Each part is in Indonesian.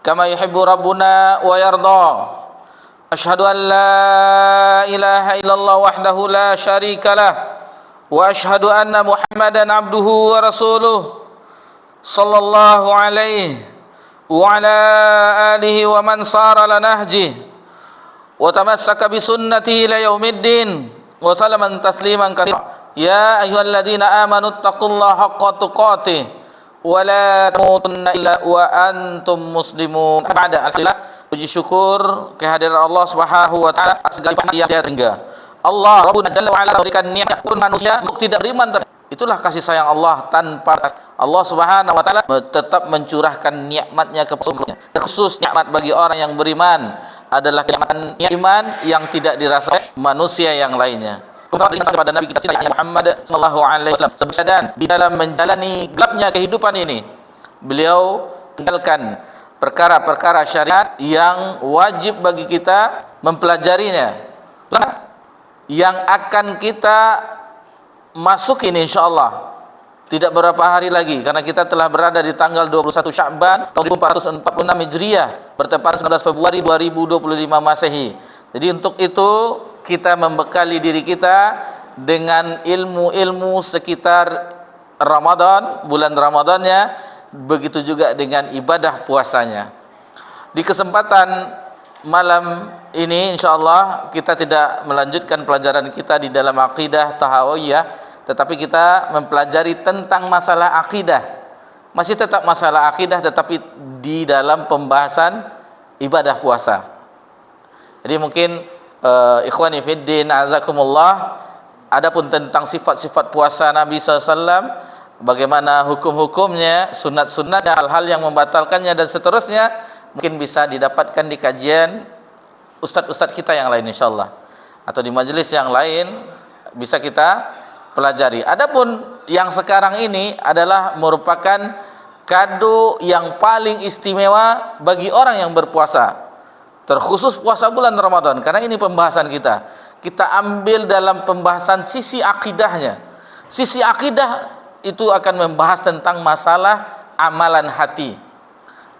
كما يحب ربنا ويرضى. أشهد أن لا إله إلا الله وحده لا شريك له وأشهد أن محمدا عبده ورسوله صلى الله عليه وعلى آله ومن صار على نهجه وتمسك بسنته إلى يوم الدين وسلم تسليما كثيرا. يا أيها الذين آمنوا اتقوا الله حق تقاته ولا تموتن إلا وأنتم مسلمون. Alhamdulillah, puji syukur kehadiran Allah Subhanahu wa taala segala nikmat yang Dia Allah Rabbuna Jalla wa Ala memberikan nikmat pun manusia untuk tidak beriman. Itulah kasih sayang Allah tanpa Allah Subhanahu wa taala tetap mencurahkan nikmatnya kepada umatnya. Khusus nikmat bagi orang yang beriman adalah kenikmatan iman yang tidak dirasakan manusia yang lainnya. Kepada Nabi kita Muhammad sallallahu alaihi wasallam dan di dalam menjalani gelapnya kehidupan ini beliau tinggalkan perkara-perkara syariat yang wajib bagi kita mempelajarinya, yang akan kita masuk ini insyaallah tidak berapa hari lagi, karena kita telah berada di tanggal 21 Sya'ban tahun 1446 Hijriah bertepatan 19 Februari 2025 Masehi. Jadi untuk itu kita membekali diri kita dengan ilmu-ilmu sekitar Ramadan, bulan Ramadannya, begitu juga dengan ibadah puasanya. Di kesempatan malam ini insyaallah kita tidak melanjutkan pelajaran kita di dalam akidah tahawiyah, tetapi kita mempelajari tentang masalah akidah. Masih tetap masalah akidah, tetapi di dalam pembahasan ibadah puasa. Jadi mungkin ikhwani fiddin azakumullah, adapun tentang sifat-sifat puasa Nabi SAW, bagaimana hukum-hukumnya, sunat-sunatnya, hal-hal yang membatalkannya dan seterusnya, mungkin bisa didapatkan di kajian ustadz-ustadz kita yang lain insyaallah, atau di majelis yang lain bisa kita pelajari. Adapun yang sekarang ini adalah merupakan kado yang paling istimewa bagi orang yang berpuasa, terkhusus puasa bulan Ramadan, karena ini pembahasan kita. Kita ambil dalam pembahasan sisi akidahnya. Sisi akidah itu akan membahas tentang masalah amalan hati.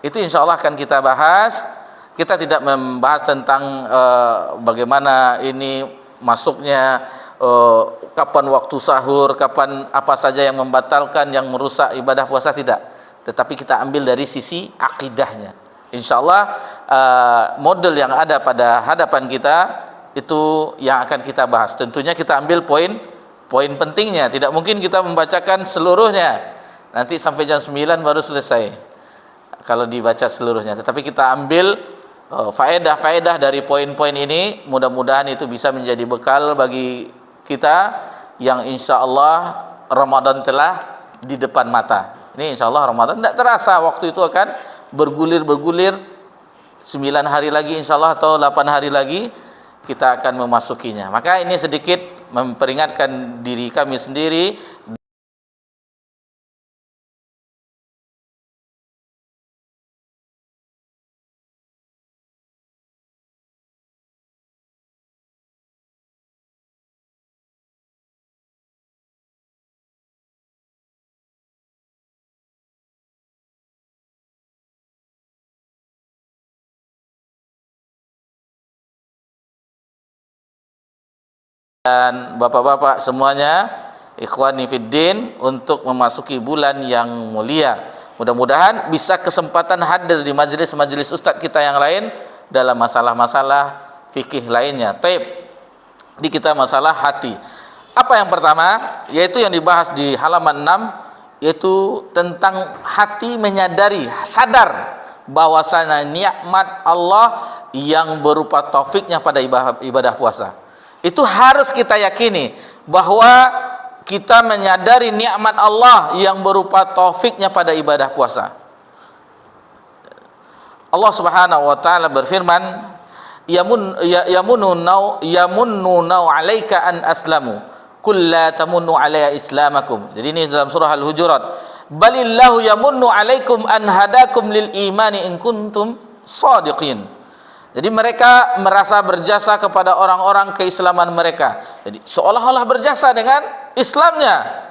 Itu insya Allah akan kita bahas. Kita tidak membahas tentang bagaimana ini masuknya, kapan waktu sahur, kapan apa saja yang membatalkan, yang merusak ibadah puasa, tidak. Tetapi kita ambil dari sisi akidahnya. InsyaAllah model yang ada pada hadapan kita itu yang akan kita bahas. Tentunya kita ambil poin pentingnya. Tidak mungkin kita membacakan seluruhnya, nanti sampai jam 9 baru selesai kalau dibaca seluruhnya. Tetapi kita ambil faedah-faedah dari poin-poin ini. Mudah-mudahan itu bisa menjadi bekal bagi kita yang InsyaAllah Ramadan telah di depan mata. Ini InsyaAllah Ramadan tidak terasa, waktu itu akan bergulir 9 hari lagi insyaallah atau 8 hari lagi kita akan memasukinya. Maka ini sedikit memperingatkan diri kami sendiri dan bapak-bapak semuanya, ikhwani fiddin, untuk memasuki bulan yang mulia. Mudah-mudahan bisa kesempatan hadir di majelis-majelis ustadz kita yang lain dalam masalah-masalah fikih lainnya. Taib di kita masalah hati. Apa yang pertama? Yaitu yang dibahas di halaman 6, yaitu tentang hati menyadari, sadar bahwasanya nikmat Allah yang berupa taufiknya pada ibadah puasa. Itu harus kita yakini, bahwa kita menyadari nikmat Allah yang berupa taufiknya pada ibadah puasa. Allah Subhanahu wa taala berfirman, yamunnuna 'alaika an aslamu qul la tamunnu 'alayya islamakum. Jadi ini dalam surah Al-Hujurat. Balillahu yamunnu 'alaikum an hadakum lil imani in kuntum shadiqin. Jadi mereka merasa berjasa kepada orang-orang keislaman mereka. Jadi seolah-olah berjasa dengan Islamnya.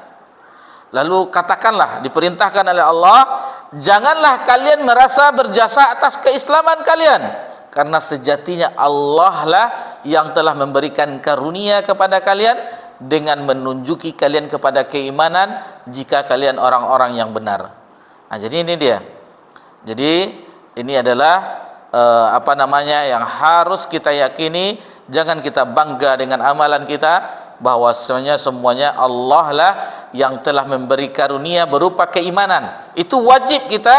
Lalu katakanlah, diperintahkan oleh Allah janganlah kalian merasa berjasa atas keislaman kalian, karena sejatinya Allah lah yang telah memberikan karunia kepada kalian dengan menunjuki kalian kepada keimanan jika kalian orang-orang yang benar. Nah, jadi ini dia. Jadi ini adalah yang harus kita yakini. Jangan kita bangga dengan amalan kita, bahwasanya semuanya Allah lah yang telah memberi karunia berupa keimanan. Itu wajib kita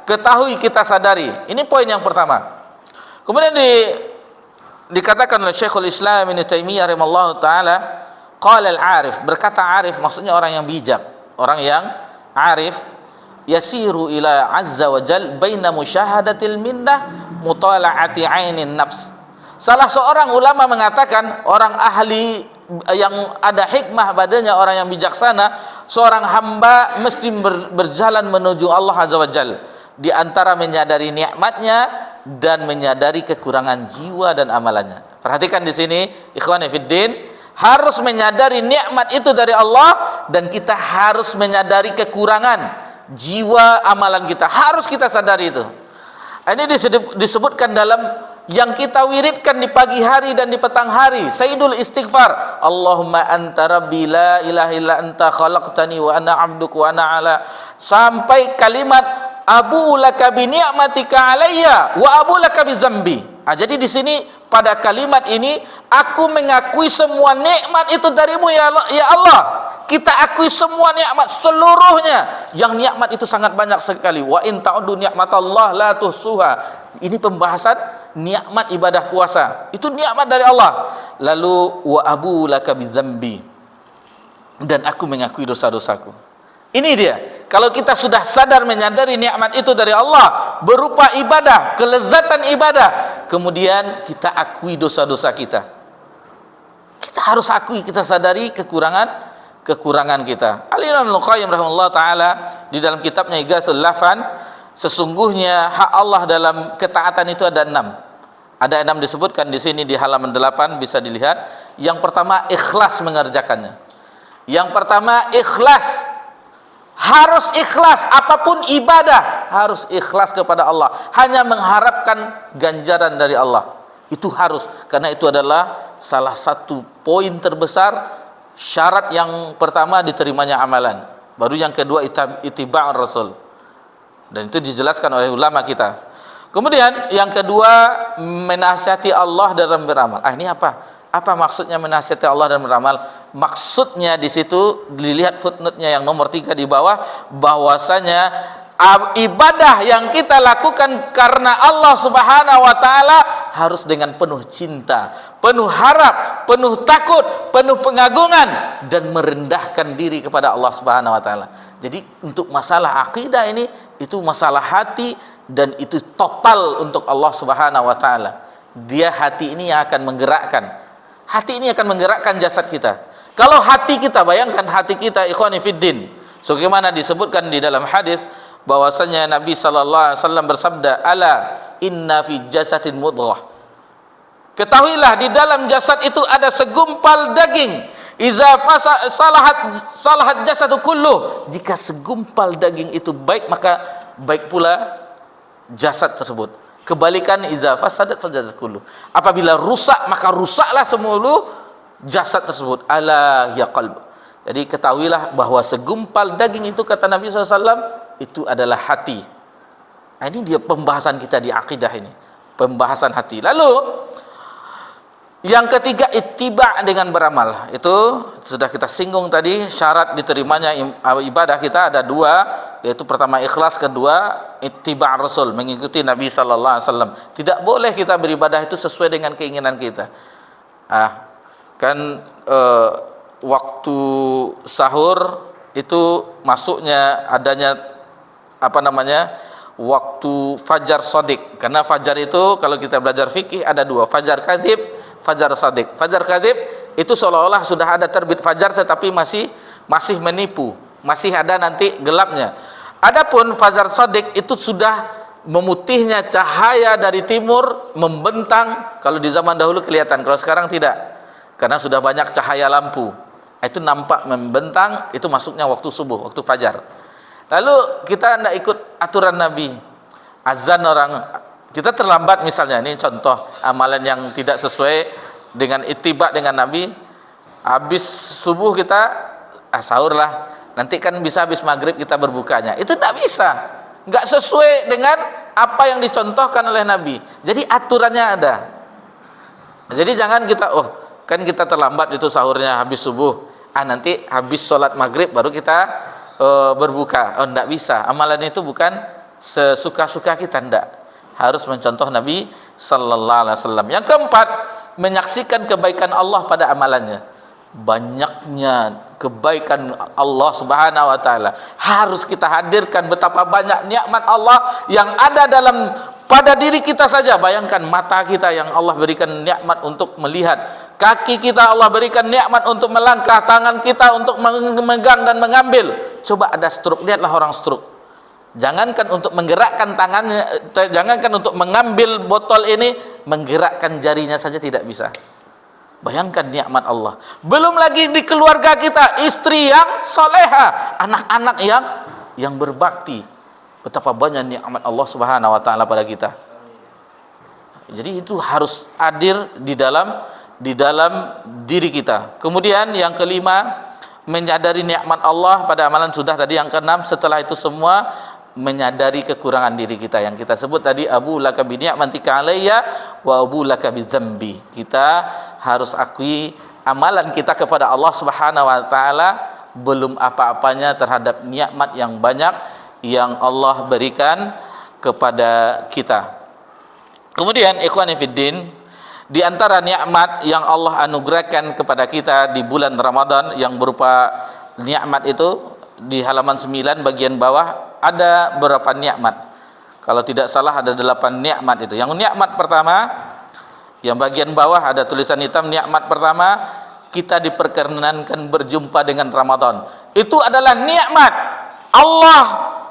ketahui, kita sadari. Ini poin yang pertama. Kemudian dikatakan oleh Syekhul Islam Ibnu Taimiyah rahimallahu taala, qala al-arif, berkata arif maksudnya orang yang bijak, orang yang arif, yasiru ila azza wa jal baina musyahadatil minnah mutala'ati ainin nafs. Salah seorang ulama mengatakan, orang ahli yang ada hikmah badannya, orang yang bijaksana, seorang hamba mesti berjalan menuju Allah azza wa jal, di antara menyadari nikmatnya dan menyadari kekurangan jiwa dan amalannya. Perhatikan di sini, ikhwani fiddin, harus menyadari nikmat itu dari Allah, dan kita harus menyadari kekurangan jiwa amalan kita, harus kita sadari itu. Ini disebutkan dalam yang kita wiridkan di pagi hari dan di petang hari, Sayyidul Istighfar, Allahumma anta rabbi la ilaha illa anta khalaqtani wa ana abduka wa ana ala, sampai kalimat abu laka bi ni'matika alayya wa abu laka bi dzambi. Jadi di sini pada kalimat ini, aku mengakui semua nikmat itu darimu ya Allah. Kita akui semua nikmat seluruhnya, yang nikmat itu sangat banyak sekali. Wa in ta'udu ni'matallah la tuhsuha. Ini pembahasan nikmat ibadah puasa, itu nikmat dari Allah. Lalu wa abu laka bidzambi, dan aku mengakui dosa-dosaku. Ini dia. Kalau kita sudah sadar menyadari nikmat itu dari Allah berupa ibadah, kelezatan ibadah, kemudian kita akui dosa-dosa kita. Kita harus akui, kita sadari kekurangan kita. Al-Imam Ibnu Qayyim rahimahullah taala di dalam kitabnya Ighathul Lahfan, sesungguhnya hak Allah dalam ketaatan itu ada 6. Ada 6 disebutkan di sini di halaman 8, bisa dilihat. Yang pertama, ikhlas mengerjakannya. Yang pertama, ikhlas. Harus ikhlas, apapun ibadah harus ikhlas kepada Allah, hanya mengharapkan ganjaran dari Allah. Itu harus, karena itu adalah salah satu poin terbesar, syarat yang pertama diterimanya amalan. Baru yang kedua ittiba' Rasul, dan itu dijelaskan oleh ulama kita. Kemudian yang kedua, menasihati Allah dalam beramal. Ini apa maksudnya menasihati Allah dalam beramal? Maksudnya di situ dilihat footnote-nya yang nomor 3 di bawah, bahwasanya ibadah yang kita lakukan karena Allah Subhanahu wa taala harus dengan penuh cinta, penuh harap, penuh takut, penuh pengagungan, dan merendahkan diri kepada Allah Subhanahu wa taala. Jadi untuk masalah akidah ini, itu masalah hati, dan itu total untuk Allah Subhanahu wa taala. Dia hati ini yang akan menggerakkan. Hati ini akan menggerakkan jasad kita. Kalau hati kita, bayangkan hati kita, ikhwani fiddin, sebagaimana disebutkan di dalam hadis, bahwasanya Nabi sallallahu alaihi wasallam bersabda, ala inna fi jasadin mudghah, ketahuilah di dalam jasad itu ada segumpal daging, iza salahat jasadu kulluh, jika segumpal daging itu baik, maka baik pula jasad tersebut. Kebalikan, iza fasadat fasadat kulluh, apabila rusak maka rusaklah semua jasad tersebut. Ala ya qalb. Jadi ketahuilah bahwa segumpal daging itu, kata Nabi SAW, itu adalah hati. Ini dia pembahasan kita di akidah ini, pembahasan hati. Lalu yang ketiga, ittiba' dengan beramal. Itu sudah kita singgung tadi, syarat diterimanya ibadah kita ada 2, yaitu pertama ikhlas, kedua ittiba' Rasul, mengikuti Nabi sallallahu alaihi wasallam. Tidak boleh kita beribadah itu sesuai dengan keinginan kita. Waktu sahur itu masuknya adanya waktu fajar shadiq, karena fajar itu kalau kita belajar fikih ada 2, fajar kadzib, fajar shadiq. Fajar kadzib itu seolah-olah sudah ada terbit fajar, tetapi masih menipu, masih ada nanti gelapnya. Adapun fajar shadiq itu sudah memutihnya cahaya dari timur membentang. Kalau di zaman dahulu kelihatan, kalau sekarang tidak, karena sudah banyak cahaya lampu. Itu nampak membentang, itu masuknya waktu subuh, waktu fajar. Lalu kita tidak ikut aturan Nabi. Azan kita terlambat misalnya, ini contoh amalan yang tidak sesuai dengan ittiba dengan Nabi. Habis subuh kita sahur lah, nanti kan bisa habis maghrib kita berbukanya. Itu tidak bisa, nggak sesuai dengan apa yang dicontohkan oleh Nabi. Jadi aturannya ada. Jadi jangan kita, kan kita terlambat itu sahurnya habis subuh, nanti habis sholat maghrib baru kita berbuka. Tidak bisa. Amalan itu bukan sesuka-suka kita, tidak. Harus mencontoh Nabi sallallahu alaihi wasallam. Yang keempat, menyaksikan kebaikan Allah pada amalannya. Banyaknya kebaikan Allah Subhanahu wa taala harus kita hadirkan. Betapa banyak nikmat Allah yang ada pada diri kita saja. Bayangkan mata kita yang Allah berikan nikmat untuk melihat, kaki kita Allah berikan nikmat untuk melangkah, tangan kita untuk memegang dan mengambil. Coba ada stroke, lihatlah orang stroke. Jangankan untuk menggerakkan tangannya, jangankan untuk mengambil botol ini, menggerakkan jarinya saja tidak bisa. Bayangkan nikmat Allah. Belum lagi di keluarga kita, istri yang soleha, anak-anak yang berbakti. Betapa banyak nikmat Allah Subhanahu wa taala pada kita. Jadi itu harus hadir di dalam diri kita. Kemudian yang kelima, menyadari nikmat Allah pada amalan. Sudah tadi yang keenam. Setelah itu semua menyadari kekurangan diri kita yang kita sebut tadi, abu laka bi ni'matika alayya wa abu laka bi dzambi. Kita harus akui amalan kita kepada Allah Subhanahu wa taala belum apa-apanya terhadap nikmat yang banyak yang Allah berikan kepada kita. Kemudian ikhwani fiddin, di antara nikmat yang Allah anugerahkan kepada kita di bulan Ramadan yang berupa nikmat itu, di halaman 9 bagian bawah ada beberapa nikmat. Kalau tidak salah ada 8 nikmat itu. Yang nikmat pertama, yang bagian bawah ada tulisan hitam, nikmat pertama, kita diperkenankan berjumpa dengan Ramadan. Itu adalah nikmat. Allah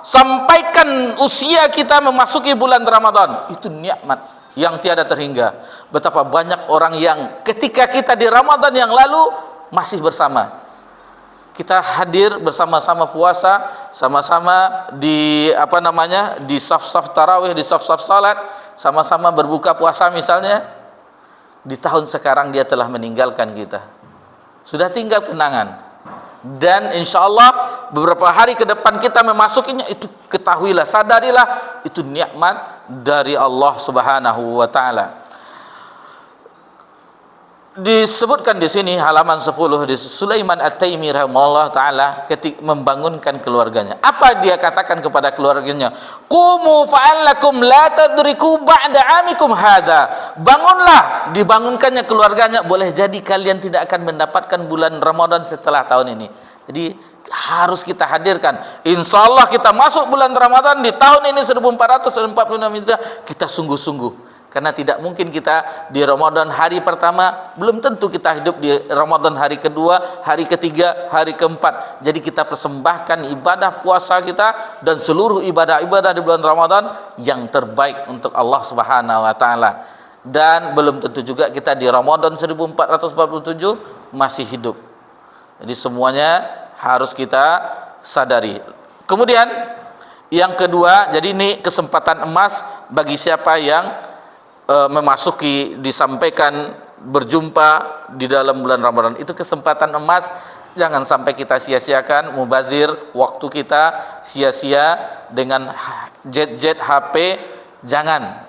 sampaikan usia kita memasuki bulan Ramadan. Itu nikmat yang tiada terhingga. Betapa banyak orang yang ketika kita di Ramadan yang lalu masih bersama. Kita hadir bersama-sama puasa, sama-sama di di saf-saf tarawih, di saf-saf salat, sama-sama berbuka puasa misalnya. Di tahun sekarang dia telah meninggalkan kita. Sudah tinggal kenangan. Dan insya Allah beberapa hari ke depan kita memasukinya, itu ketahuilah, sadarilah, itu nikmat dari Allah Subhanahu wa taala. Disebutkan di sini halaman 10, di Sulaiman At-Taimi rahimahullah taala ketika membangunkan keluarganya. Apa dia katakan kepada keluarganya? Qumu fa'allakum la tadriku ba'da amikum hadza. Bangunlah, dibangunkannya keluarganya, boleh jadi kalian tidak akan mendapatkan bulan Ramadan setelah tahun ini. Jadi harus kita hadirkan. Insyaallah kita masuk bulan Ramadan di tahun ini 1446 Hijriah, kita sungguh-sungguh. Karena tidak mungkin kita di Ramadan hari pertama, belum tentu kita hidup di Ramadan hari kedua, hari ketiga, hari keempat. Jadi kita persembahkan ibadah puasa kita dan seluruh ibadah-ibadah di bulan Ramadan yang terbaik untuk Allah Subhanahu wa taala. Dan belum tentu juga kita di Ramadan 1447 masih hidup. Jadi semuanya harus kita sadari. Kemudian yang kedua, jadi ini kesempatan emas bagi siapa yang disampaikan berjumpa di dalam bulan Ramadan. Itu kesempatan emas, jangan sampai kita sia-siakan, mubazir waktu kita sia-sia dengan jet HP. Jangan,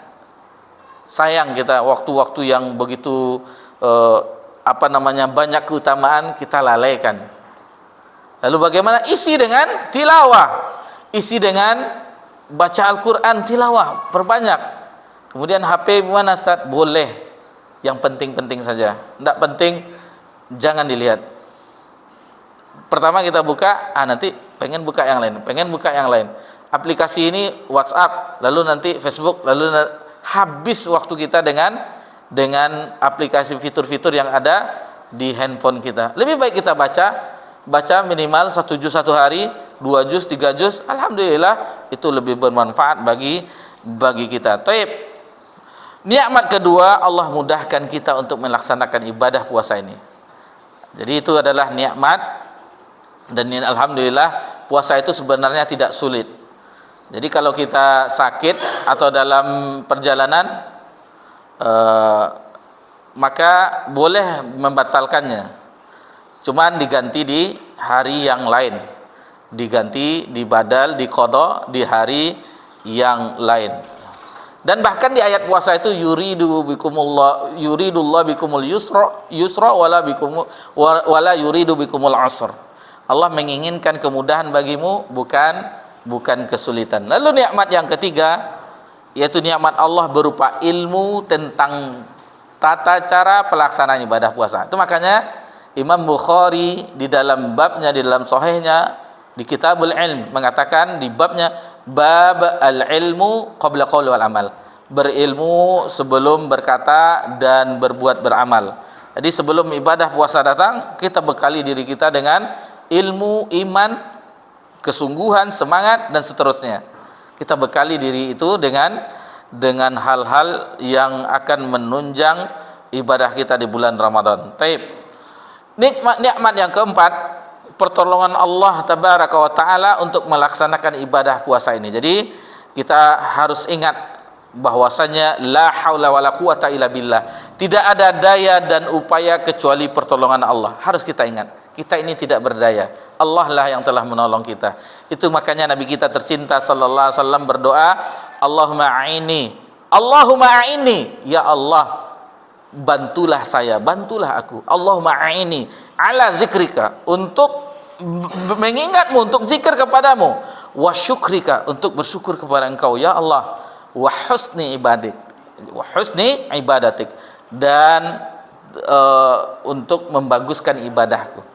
sayang kita waktu-waktu yang begitu banyak keutamaan kita lalaikan. Lalu bagaimana? Isi dengan tilawah, isi dengan baca Al-Quran, tilawah, perbanyak. Kemudian HP mana Ustaz? Boleh, yang penting-penting saja. Tidak penting jangan dilihat. Pertama kita buka, nanti pengen buka yang lain, aplikasi ini WhatsApp, lalu nanti Facebook, lalu habis waktu kita dengan aplikasi fitur-fitur yang ada di handphone kita. Lebih baik kita baca minimal 1 juz satu hari, 2 juz, 3 juz. Alhamdulillah itu lebih bermanfaat bagi kita. Taib. Nikmat kedua, Allah mudahkan kita untuk melaksanakan ibadah puasa ini. Jadi itu adalah nikmat. Dan alhamdulillah puasa itu sebenarnya tidak sulit. Jadi kalau kita sakit atau dalam perjalanan, maka boleh membatalkannya. Cuman diganti di hari yang lain. Diganti, dibadal, diqadha di hari yang lain. Dan bahkan di ayat puasa itu yuridullah bikumul yusra wala yuridu bikumul usr. Allah menginginkan kemudahan bagimu, bukan kesulitan. Lalu nikmat yang ketiga, yaitu nikmat Allah berupa ilmu tentang tata cara pelaksanaan ibadah puasa. Itu makanya Imam Bukhari di dalam babnya, di dalam sahihnya, di Kitabul Ilm mengatakan di babnya, bab al-ilmu qabla qaul wal amal. Berilmu sebelum berkata dan berbuat beramal. Jadi sebelum ibadah puasa datang, kita bekali diri kita dengan ilmu, iman, kesungguhan, semangat, dan seterusnya. Kita bekali diri itu dengan hal-hal yang akan menunjang ibadah kita di bulan Ramadan. Taib. Nikmat yang keempat, pertolongan Allah tabaraka wa taala untuk melaksanakan ibadah puasa ini. Jadi kita harus ingat bahwasanya la haula wala quwata illa billah. Tidak ada daya dan upaya kecuali pertolongan Allah. Harus kita ingat, kita ini tidak berdaya. Allah lah yang telah menolong kita. Itu makanya Nabi kita tercinta sallallahu alaihi wasallam berdoa, Allahumma a'ini, ya Allah, bantulah saya, bantulah aku. Allahumma a'ini ala zikrika, untuk mengingatmu, untuk zikir kepadamu, wa syukrika, untuk bersyukur kepada engkau ya Allah, wa husni ibadatik, dan untuk membaguskan ibadahku.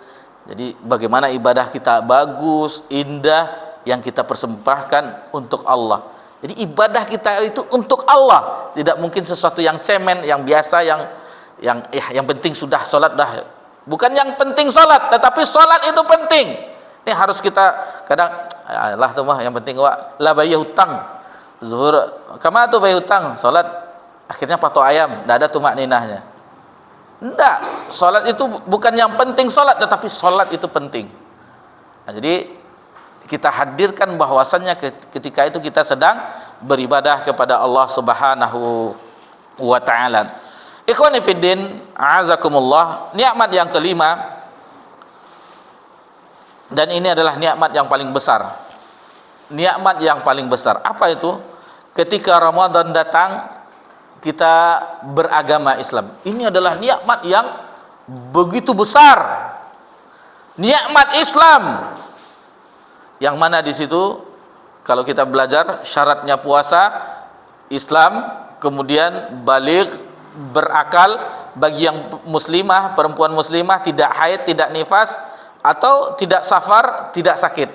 Jadi bagaimana ibadah kita bagus, indah, yang kita persembahkan untuk Allah. Jadi ibadah kita itu untuk Allah, tidak mungkin sesuatu yang cemen, yang biasa, yang penting sudah sholat dah. Bukan yang penting sholat, tetapi sholat itu penting. Ini harus kita kadang, lah tuh mah yang penting lah bayar hutang, zuhur, kemana tuh bayar hutang, sholat akhirnya patok ayam, tidak ada tumak ninahnya. Tidak, sholat itu bukan yang penting sholat, tetapi sholat itu penting. Nah, jadi kita hadirkan bahwasannya ketika itu kita sedang beribadah kepada Allah Subhanahu wa taala. Ikhwani fiddin, a'azakumullah, nikmat yang kelima, dan ini adalah nikmat yang paling besar. Nikmat yang paling besar. Apa itu? Ketika Ramadan datang, kita beragama Islam. Ini adalah nikmat yang begitu besar. Nikmat Islam. Yang mana di situ kalau kita belajar syaratnya puasa, Islam, kemudian baligh, berakal, bagi yang muslimah, perempuan muslimah, tidak haid, tidak nifas, atau tidak safar, tidak sakit.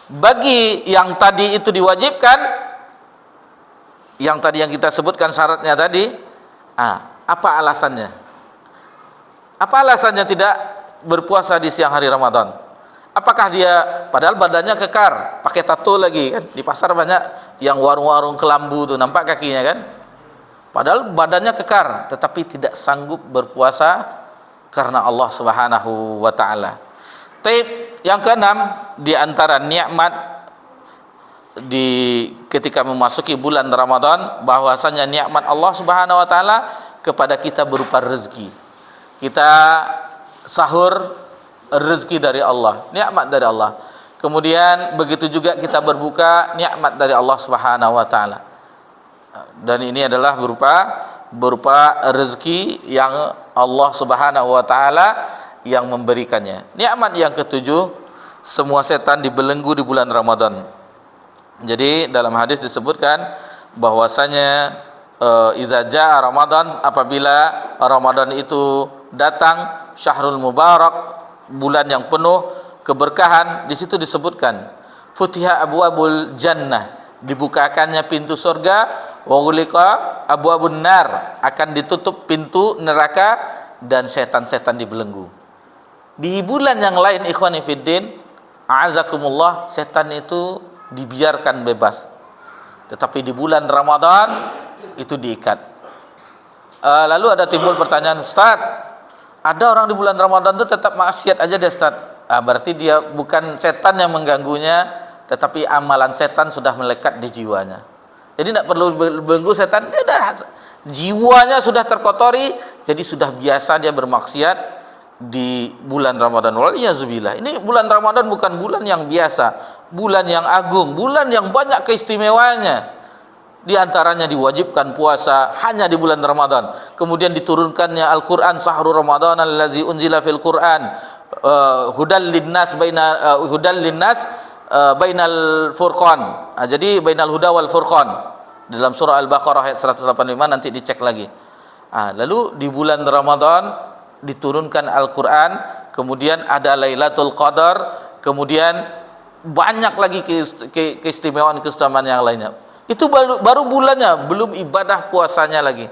Bagi yang tadi itu diwajibkan, yang tadi yang kita sebutkan syaratnya tadi, apa alasannya? Apa alasannya tidak berpuasa di siang hari Ramadan? Apakah dia padahal badannya kekar, pakai tato lagi kan? Di pasar banyak yang warung-warung kelambu tuh, nampak kakinya kan? Padahal badannya kekar, tetapi tidak sanggup berpuasa karena Allah Subhanahu wa taala. Yang keenam, di antara nikmat ketika memasuki bulan Ramadan, bahwasanya nikmat Allah Subhanahu wa taala kepada kita berupa rezeki. Kita sahur, rezeki dari Allah, nikmat dari Allah. Kemudian begitu juga kita berbuka, nikmat dari Allah Subhanahu wa taala. Dan ini adalah berupa rezeki yang Allah Subhanahu wa taala yang memberikannya. Nikmat yang ketujuh, semua setan dibelenggu di bulan Ramadan. Jadi dalam hadis disebutkan bahwasanya idza jaa Ramadan, apabila Ramadan itu datang, syahrul mubarak, bulan yang penuh keberkahan, di situ disebutkan futiha abwabul jannah, dibukakannya pintu surga, wa ghuliqa abwabun nar, akan ditutup pintu neraka, dan setan-setan dibelenggu. Di bulan yang lain, ikhwani fiddin, a'azakumullah, setan itu dibiarkan bebas. Tetapi di bulan Ramadan itu diikat. Lalu ada timbul pertanyaan, Ustaz, ada orang di bulan Ramadan itu tetap maksiat aja deh Ustaz. Berarti dia bukan setan yang mengganggunya, tetapi amalan setan sudah melekat di jiwanya. Jadi tidak perlu belenggu setan, dia dah, jiwanya sudah terkotori, jadi sudah biasa dia bermaksiat di bulan Ramadan. Waliyahzubillah. Ini bulan Ramadan bukan bulan yang biasa, bulan yang agung, bulan yang banyak keistimewaannya. Di antaranya diwajibkan puasa hanya di bulan Ramadan. Kemudian diturunkannya Al-Qur'an, Syahrul Ramadan allazi unzila fil Qur'an hudal linnas bainal furqan. Jadi bainal huda wal furqan. Dalam surah Al-Baqarah ayat 185, nanti dicek lagi. Lalu di bulan Ramadan diturunkan Al-Qur'an, kemudian ada Lailatul Qadar, kemudian banyak lagi keistimewaan yang lainnya. Itu baru bulannya, belum ibadah puasanya lagi.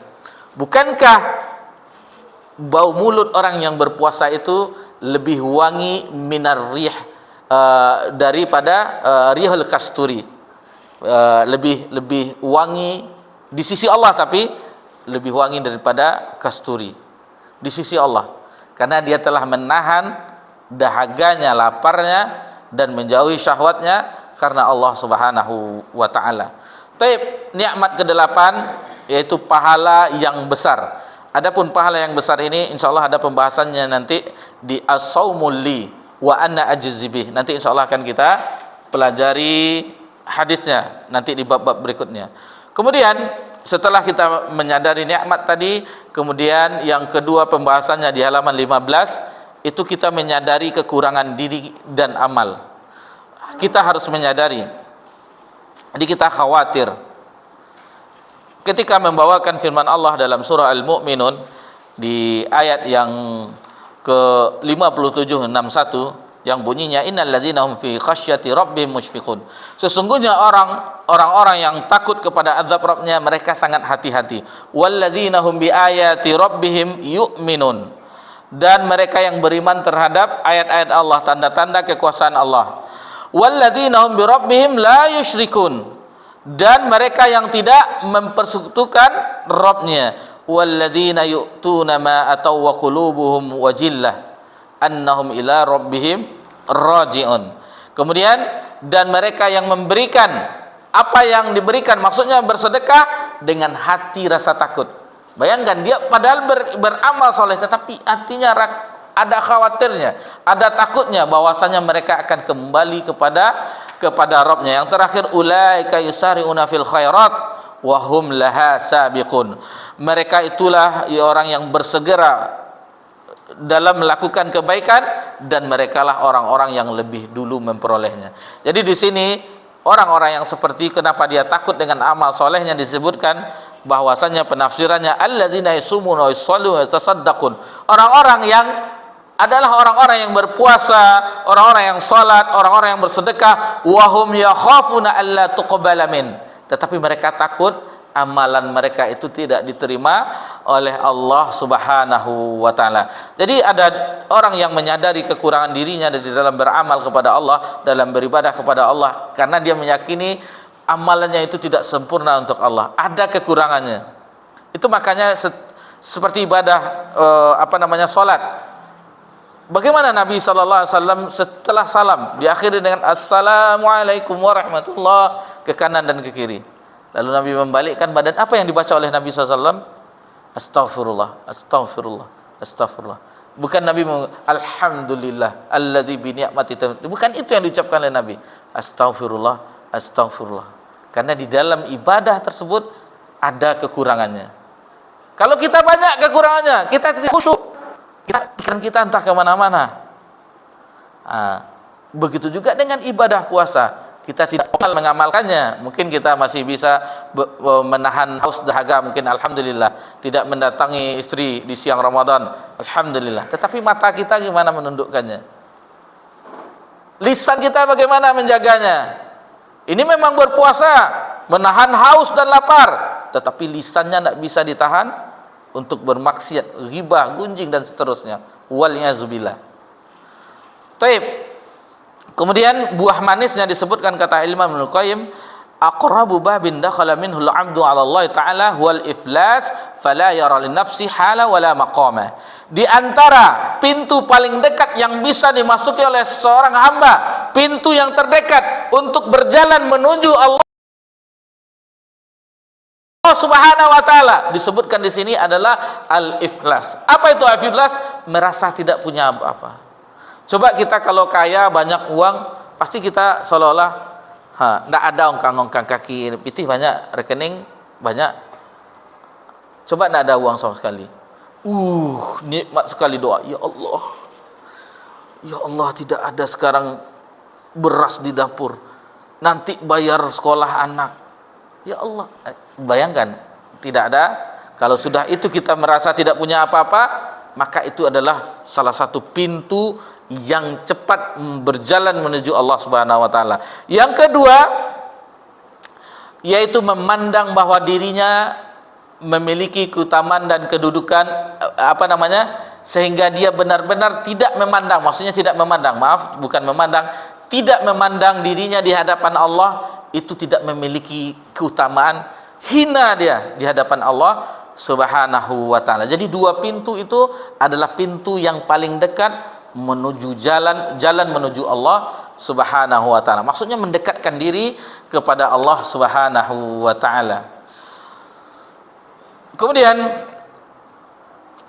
Bukankah bau mulut orang yang berpuasa itu lebih wangi minar rih daripada rihul kasturi, lebih wangi di sisi Allah, tapi lebih wangi daripada kasturi di sisi Allah, karena dia telah menahan dahaganya, laparnya, dan menjauhi syahwatnya karena Allah Subhanahu wa taala. Taib, nikmat ke-8 yaitu pahala yang besar. Adapun pahala yang besar ini insyaallah ada pembahasannya nanti di As-Shaumul Li wa Anna Ajzi Bih. Nanti insyaallah akan kita pelajari hadisnya nanti di bab-bab berikutnya. Kemudian setelah kita menyadari nikmat tadi, kemudian yang kedua pembahasannya di halaman 15 itu kita menyadari kekurangan diri dan amal. Kita harus menyadari. Jadi kita khawatir ketika membawakan firman Allah dalam surah Al-Mu'minun di ayat yang ke-57 61 yang bunyinya innal ladzina hum fi khasyati rabbihim musyfiqun. Sesungguhnya orang-orang yang takut kepada azab Rabbnya mereka sangat hati-hati. Walladzina hum bi ayati rabbihim yu'minun. Dan mereka yang beriman terhadap ayat-ayat Allah, tanda-tanda kekuasaan Allah. Walladzina hum bi rabbihim la yusyrikun. Dan mereka yang tidak mempersekutukan Rabbnya. Walladzina yu'tuna ma ataw wa qulubuhum wajillah annahum ila rabbihim raji'un. Kemudian dan mereka yang memberikan apa yang diberikan, maksudnya bersedekah dengan hati rasa takut. Bayangkan dia padahal beramal soleh, tetapi hatinya ada khawatirnya, ada takutnya bahwasanya mereka akan kembali kepada Rabbnya. Yang terakhir, ulaika yusari'una fil khairat wa hum laha sabiqun. Mereka itulah orang yang bersegera dalam melakukan kebaikan dan merekalah orang-orang yang lebih dulu memperolehnya. Jadi di sini orang-orang yang seperti kenapa dia takut dengan amal solehnya disebutkan bahwasanya penafsirannya alladzina yasumuna wa yusalluna wa yatasaddaqun. Orang-orang yang adalah orang-orang yang berpuasa, orang-orang yang salat, orang-orang yang bersedekah, wahum yakhafuna alla tuqbala min. Tetapi mereka takut amalan mereka itu tidak diterima oleh Allah Subhanahu wa taala. Jadi ada orang yang menyadari kekurangan dirinya di dalam beramal kepada Allah, dalam beribadah kepada Allah, karena dia meyakini amalannya itu tidak sempurna untuk Allah, ada kekurangannya. Itu makanya seperti ibadah salat. Bagaimana Nabi SAW setelah salam diakhiri dengan Assalamualaikum warahmatullah ke kanan dan ke kiri. Lalu Nabi membalikkan badan. Apa yang dibaca oleh Nabi SAW? Astaghfirullah, astaghfirullah, astaghfirullah. Bukan Nabi Alhamdulillah alladzi bi ni'mati. Bukan itu yang diucapkan oleh Nabi. Astaghfirullah, astaghfirullah. Karena di dalam ibadah tersebut ada kekurangannya. Kalau kita banyak kekurangannya, kita tidak khusyuk. Pikiran kita entah kemana-mana. Begitu juga dengan ibadah puasa, kita tidak mengamalkannya. Mungkin kita masih bisa menahan haus dahaga, mungkin alhamdulillah, tidak mendatangi istri di siang Ramadan, alhamdulillah. Tetapi mata kita gimana menundukkannya? Lisan kita bagaimana menjaganya? Ini memang berpuasa, menahan haus dan lapar, tetapi lisannya tidak bisa ditahan untuk bermaksiat, ghibah, gunjing dan seterusnya. Waliyahzubillah. Taib. Kemudian buah manisnya disebutkan kata Imam Ibnu Qayyim, aqrabu babin dakhala minhu al-'abdu 'ala Allah Ta'ala huwal iflas fala yara li nafsi hala wala maqama. Di antara pintu paling dekat yang bisa dimasuki oleh seorang hamba, pintu yang terdekat untuk berjalan menuju Allah Subhanahu wa taala, disebutkan di sini adalah al-iflas. Apa itu al-iflas? Merasa tidak punya apa-apa. Coba kita kalau kaya banyak uang, pasti kita seolah-olah ndak ada ongkang-ongkang kaki pitih, banyak rekening banyak. Coba ndak ada uang sama sekali. Nikmat sekali doa. Ya Allah. Ya Allah, tidak ada sekarang beras di dapur. Nanti bayar sekolah anak. Ya Allah, bayangkan tidak ada. Kalau sudah itu kita merasa tidak punya apa-apa, maka itu adalah salah satu pintu yang cepat berjalan menuju Allah Subhanahu wa taala. Yang kedua, yaitu memandang bahwa dirinya memiliki keutamaan dan kedudukan sehingga dia benar-benar tidak memandang, maksudnya tidak memandang, maaf, bukan memandang, tidak memandang dirinya di hadapan Allah itu tidak memiliki keutamaan, hina dia di hadapan Allah Subhanahu wa taala. Jadi dua pintu itu adalah pintu yang paling dekat menuju jalan menuju Allah Subhanahu wa taala. Maksudnya mendekatkan diri kepada Allah Subhanahu wa taala. Kemudian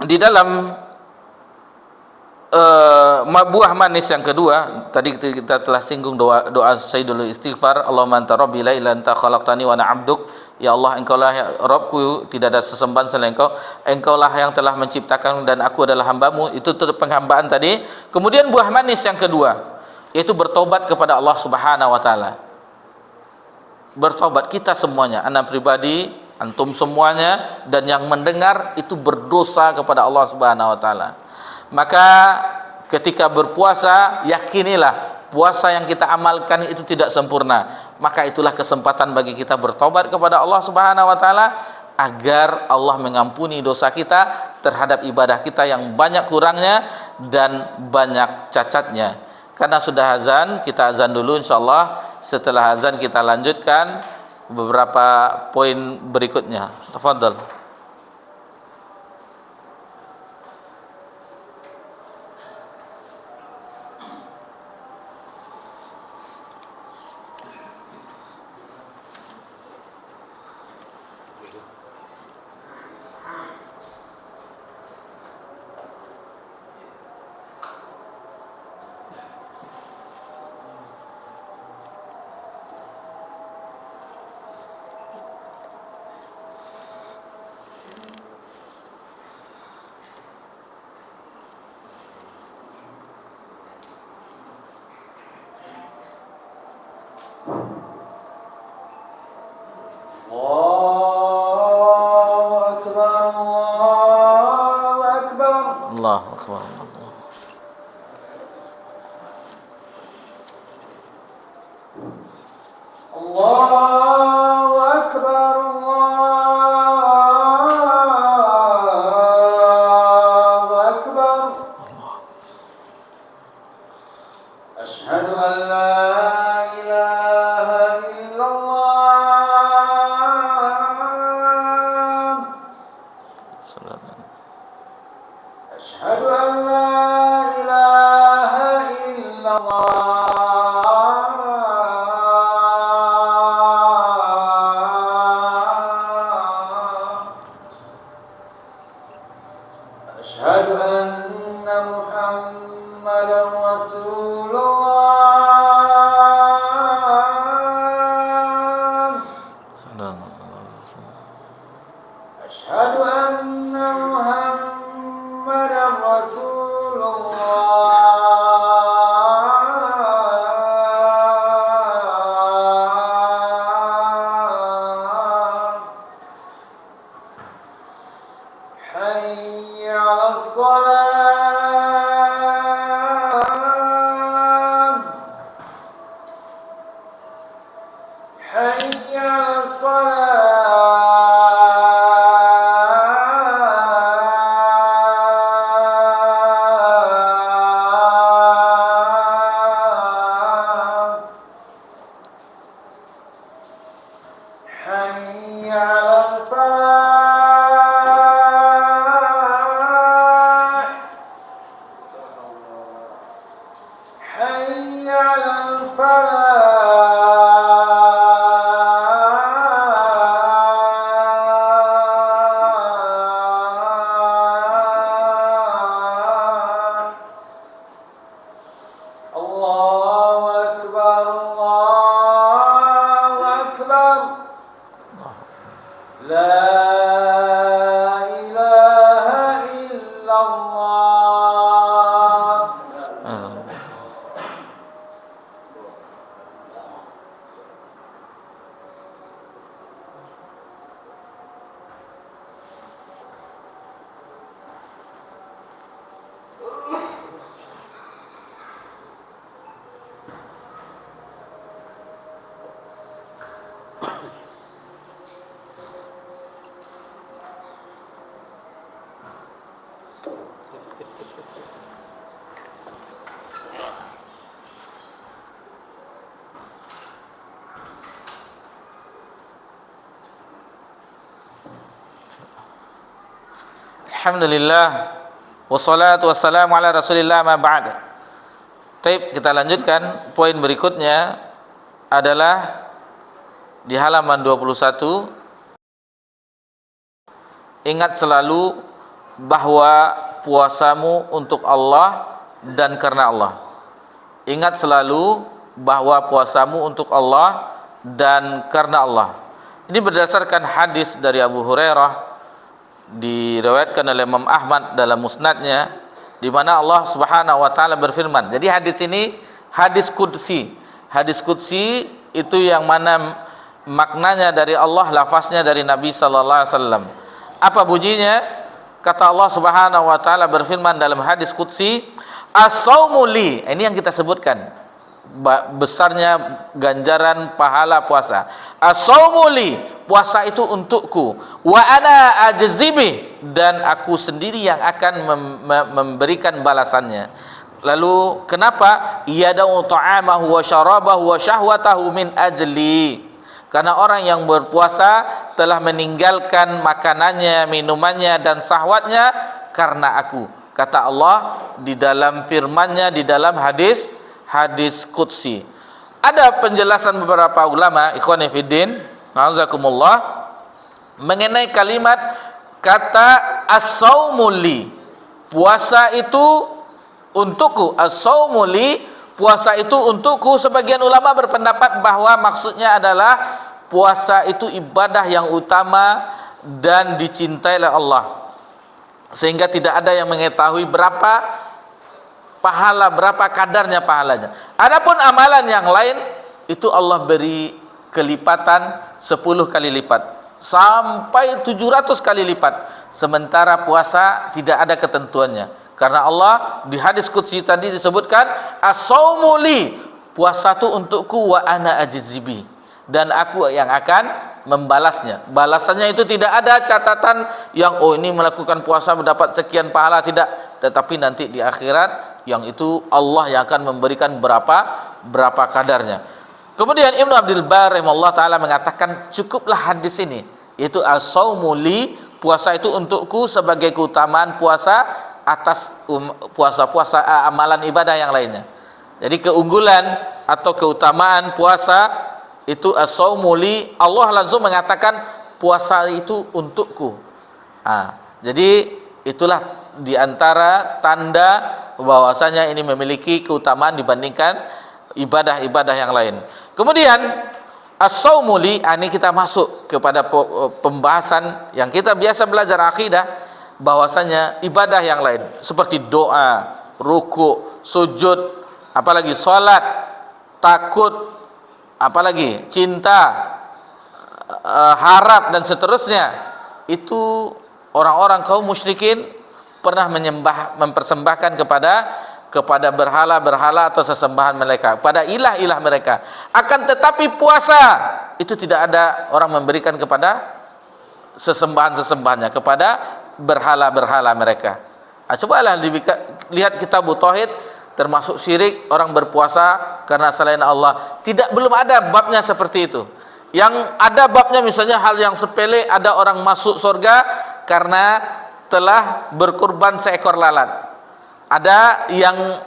di dalam buah manis yang kedua, tadi kita telah singgung doa Sayyidul Istighfar, Allahumma anta rabbi la ilaha illa anta khalaqtani wa ana 'abduk. Ya Allah, engkaulah ya Rabbku, tidak ada sesembahan selain engkau. Engkaulah yang telah menciptakan dan aku adalah hambamu. Itu penghambaan tadi. Kemudian buah manis yang kedua, yaitu bertobat kepada Allah Subhanahu wa taala. Bertobat kita semuanya, anak pribadi, antum semuanya, dan yang mendengar itu berdosa kepada Allah Subhanahu wa taala. Maka ketika berpuasa, yakinilah puasa yang kita amalkan itu tidak sempurna. Maka itulah kesempatan bagi kita bertobat kepada Allah Subhanahu wa taala agar Allah mengampuni dosa kita terhadap ibadah kita yang banyak kurangnya dan banyak cacatnya. Karena sudah azan, kita azan dulu insyaallah. Setelah azan kita lanjutkan beberapa poin berikutnya. Tafadhal. Allahu akbar. Allahu akbar. Allahu akbar. Asyhadu an la ilaha illallah. Asyhadu an la ilaha illallah. Asyhadu anna Muhammadan Rasulullah. Asyhadu anna Muhammadan Rasulullah. Hayya 'alas salam. Hayya 'alas salam. Alhamdulillah wassalatu wassalamu ala Rasulillah ma ba'd. Baik, kita lanjutkan. Poin berikutnya adalah di halaman 21. Ingat selalu bahwa puasamu untuk Allah dan karena Allah. Ingat selalu bahwa puasamu untuk Allah dan karena Allah. Ini berdasarkan hadis dari Abu Hurairah, diriwayatkan oleh Imam Ahmad dalam musnadnya, di mana Allah Subhanahu wa taala berfirman. Jadi hadis ini hadis qudsi. Hadis qudsi itu yang mana maknanya dari Allah, lafaznya dari Nabi sallallahu alaihi wasallam. Apa bunyinya? Kata Allah Subhanahu wa taala berfirman dalam hadis qudsi, "As-saumu li." Ini yang kita sebutkan, besarnya ganjaran pahala puasa. As-saumu li, puasa itu untukku. Wa ana ajzibi, dan aku sendiri yang akan memberikan balasannya. Lalu kenapa? Yada'u ta'amahu wa syarabahu wa syahwatahu min ajli. Karena orang yang berpuasa telah meninggalkan makanannya, minumannya dan syahwatnya karena aku. Kata Allah di dalam firman-Nya di dalam hadis qudsi. Ada penjelasan beberapa ulama, ikhwani fiddin, na'udzakumullah, mengenai kalimat kata as-saumu li, puasa itu untukku. As-saumu li, puasa itu untukku. Sebagian ulama berpendapat bahwa maksudnya adalah puasa itu ibadah yang utama dan dicintai oleh Allah, sehingga tidak ada yang mengetahui berapa pahala, berapa kadarnya pahalanya. Adapun amalan yang lain itu Allah beri kelipatan 10 kali lipat sampai 700 kali lipat. Sementara puasa tidak ada ketentuannya. Karena Allah di hadis qudsi tadi disebutkan as-saumu li, puasa itu untukku, wa ana ajzibi, dan aku yang akan membalasnya. Balasannya itu tidak ada catatan yang ini melakukan puasa mendapat sekian pahala, tidak. Tetapi nanti di akhirat yang itu Allah yang akan memberikan berapa kadarnya. Kemudian Ibnu Abdul Bar rahimahullah taala mengatakan cukuplah hadis ini, yaitu as-saumu li, puasa itu untukku, sebagai keutamaan puasa atas puasa-puasa amalan ibadah yang lainnya. Jadi keunggulan atau keutamaan puasa itu as-saumu li, Allah langsung mengatakan puasa itu untukku. Jadi itulah diantara tanda bahwasanya ini memiliki keutamaan dibandingkan ibadah-ibadah yang lain. Kemudian as-saumu li, ini kita masuk kepada pembahasan yang kita biasa belajar akidah, bahwasanya ibadah yang lain seperti doa, ruku, sujud, apalagi salat, takut, apalagi cinta, harap dan seterusnya, itu orang-orang kaum musyrikin pernah mempersembahkan kepada berhala-berhala atau sesembahan mereka, pada ilah-ilah mereka. Akan tetapi puasa itu tidak ada orang memberikan kepada sesembahan-sesembahannya, kepada berhala-berhala mereka. Cobalah lihat kitab Tauhid, termasuk syirik orang berpuasa karena selain Allah. Belum ada babnya seperti itu. Yang ada babnya misalnya hal yang sepele, ada orang masuk surga karena telah berkurban seekor lalat. Ada yang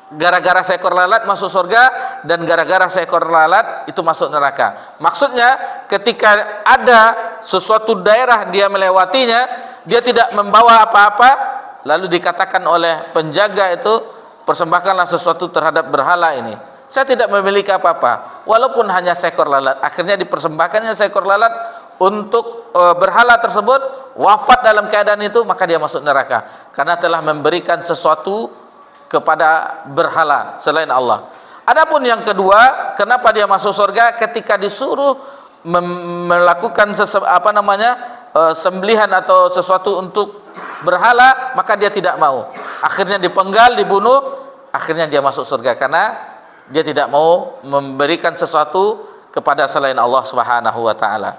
gara-gara seekor lalat masuk surga, dan gara-gara seekor lalat itu masuk neraka. Maksudnya ketika ada sesuatu daerah dia melewatinya, dia tidak membawa apa-apa, lalu dikatakan oleh penjaga itu, persembahkanlah sesuatu terhadap berhala ini. Saya tidak memiliki apa-apa, walaupun hanya seekor lalat. Akhirnya dipersembahkannya seekor lalat untuk berhala tersebut wafat dalam keadaan itu, maka dia masuk neraka karena telah memberikan sesuatu kepada berhala selain Allah. Adapun yang kedua, kenapa dia masuk surga? Ketika disuruh melakukan sembelihan atau sesuatu untuk berhala, maka dia tidak mau. Akhirnya dipenggal, dibunuh, akhirnya dia masuk surga karena dia tidak mau memberikan sesuatu kepada selain Allah Subhanahu wa taala.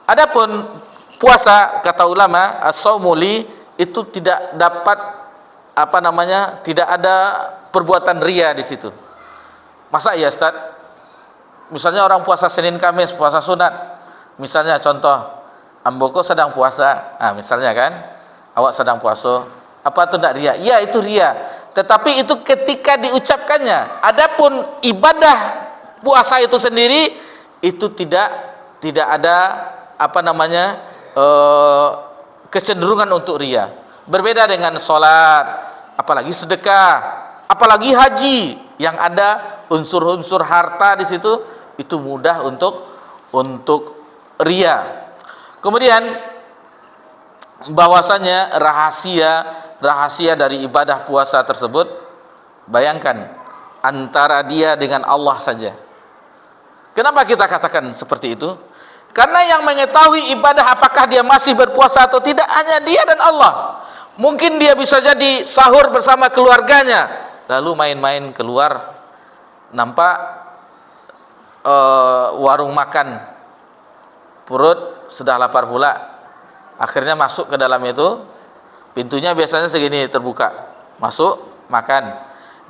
Adapun puasa, kata ulama, as-saumu li, itu tidak dapat tidak ada perbuatan ria di situ. Masa iya Ustaz? Misalnya orang puasa Senin Kamis, puasa sunat. Misalnya contoh, Amboko sedang puasa. Misalnya kan, awak sedang puasa. Apa itu tidak ria? Ya, itu ria. Tetapi itu ketika diucapkannya. Adapun ibadah puasa itu sendiri itu tidak ada kecenderungan untuk ria. Berbeda dengan sholat, apalagi sedekah, apalagi haji yang ada unsur-unsur harta di situ, itu mudah untuk ria. Kemudian bahwasanya rahasia dari ibadah puasa tersebut, bayangkan antara dia dengan Allah saja. Kenapa kita katakan seperti itu? Karena yang mengetahui ibadah apakah dia masih berpuasa atau tidak hanya dia dan Allah. Mungkin dia bisa jadi sahur bersama keluarganya, lalu main-main keluar, nampak warung makan, perut sudah lapar pula, akhirnya masuk ke dalam itu, pintunya biasanya segini terbuka, masuk makan,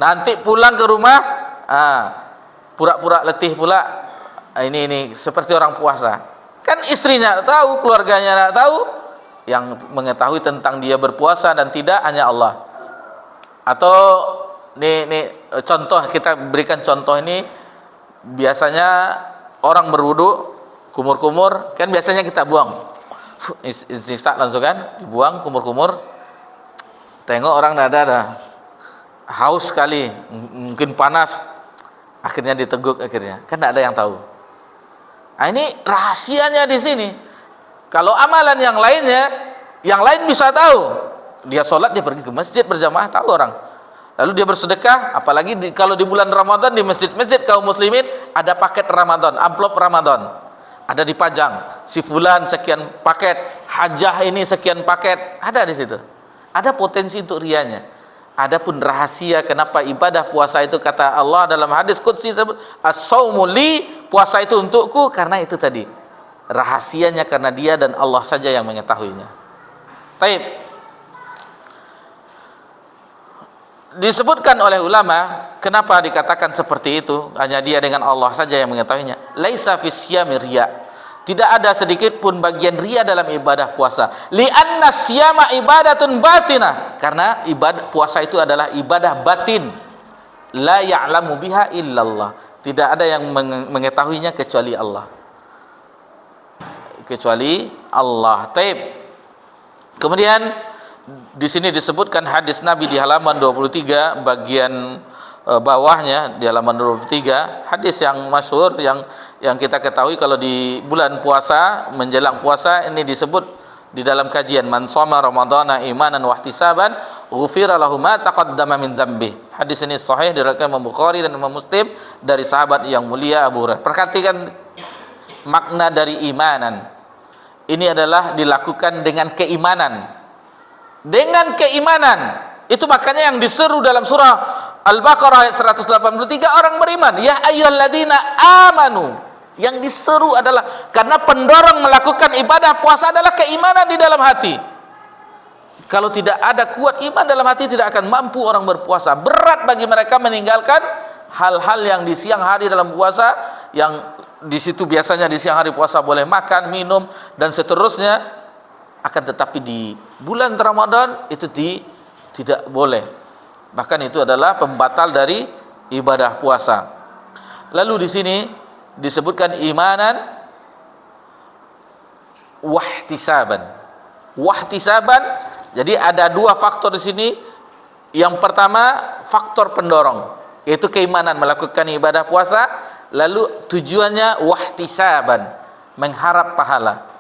nanti pulang ke rumah pura-pura letih pula. Ini seperti orang puasa. Kan istrinya tahu, keluarganya tak tahu, yang mengetahui tentang dia berpuasa dan tidak hanya Allah. Atau contoh, kita berikan contoh ini, biasanya orang berwudu, kumur-kumur, kan biasanya kita buang, istisqa langsung kan, dibuang kumur-kumur. Tengok orang ada haus sekali, mungkin panas, akhirnya diteguk, akhirnya kan tidak ada yang tahu. Ini rahasianya di sini. Kalau amalan yang lainnya, yang lain bisa tahu. Dia sholat, dia pergi ke masjid berjamaah, tahu orang. Lalu dia bersedekah, apalagi kalau di bulan Ramadan di masjid-masjid kaum muslimin ada paket Ramadan, amplop Ramadan, ada dipajang, si fulan sekian paket, hajah ini sekian paket, ada di situ. Ada potensi untuk rianya. Adapun rahasia kenapa ibadah puasa itu, kata Allah dalam hadis qudsi, as-saumu li, puasa itu untukku, karena itu tadi rahasianya, karena dia dan Allah saja yang mengetahuinya. Taib. Disebutkan oleh ulama kenapa dikatakan seperti itu, hanya dia dengan Allah saja yang mengetahuinya. Laisa fi syiyami riya, tidak ada sedikit pun bagian ria dalam ibadah puasa. Li'anna siyama ibadatun batinah, karena ibadah puasa itu adalah ibadah batin. La ya'lamu biha illallah, tidak ada yang mengetahuinya kecuali Allah. Kecuali Allah. Taib. Kemudian di sini disebutkan hadis Nabi di halaman 23 bagian bawahnya, di halaman 23, hadis yang masyhur yang kita ketahui kalau di bulan puasa, menjelang puasa, ini disebut di dalam kajian, man shoma ramadhana imanan wa ihtisaban ghufira lahu ma taqaddama min dzambi. Hadis ini sahih diriwayatkan Imam Bukhari dan Imam Muslim dari sahabat yang mulia Abu Hurairah. Perhatikan makna dari imanan. Ini adalah dilakukan dengan keimanan. Dengan keimanan. Itu makanya yang diseru dalam surah Al-Baqarah ayat 183, orang beriman, ya ayyuhalladzina amanu. Yang diseru adalah karena pendorong melakukan ibadah puasa adalah keimanan di dalam hati. Kalau tidak ada kuat iman dalam hati, tidak akan mampu orang berpuasa. Berat bagi mereka meninggalkan hal-hal yang di siang hari dalam puasa, yang di situ biasanya di siang hari puasa boleh makan, minum dan seterusnya, akan tetapi di bulan Ramadan itu tidak boleh. Bahkan itu adalah pembatal dari ibadah puasa. Lalu di sini disebutkan imanan wahtisaban. Wahtisaban, jadi ada dua faktor di sini. Yang pertama faktor pendorong, yaitu keimanan melakukan ibadah puasa. Lalu tujuannya wahtisaban, mengharap pahala.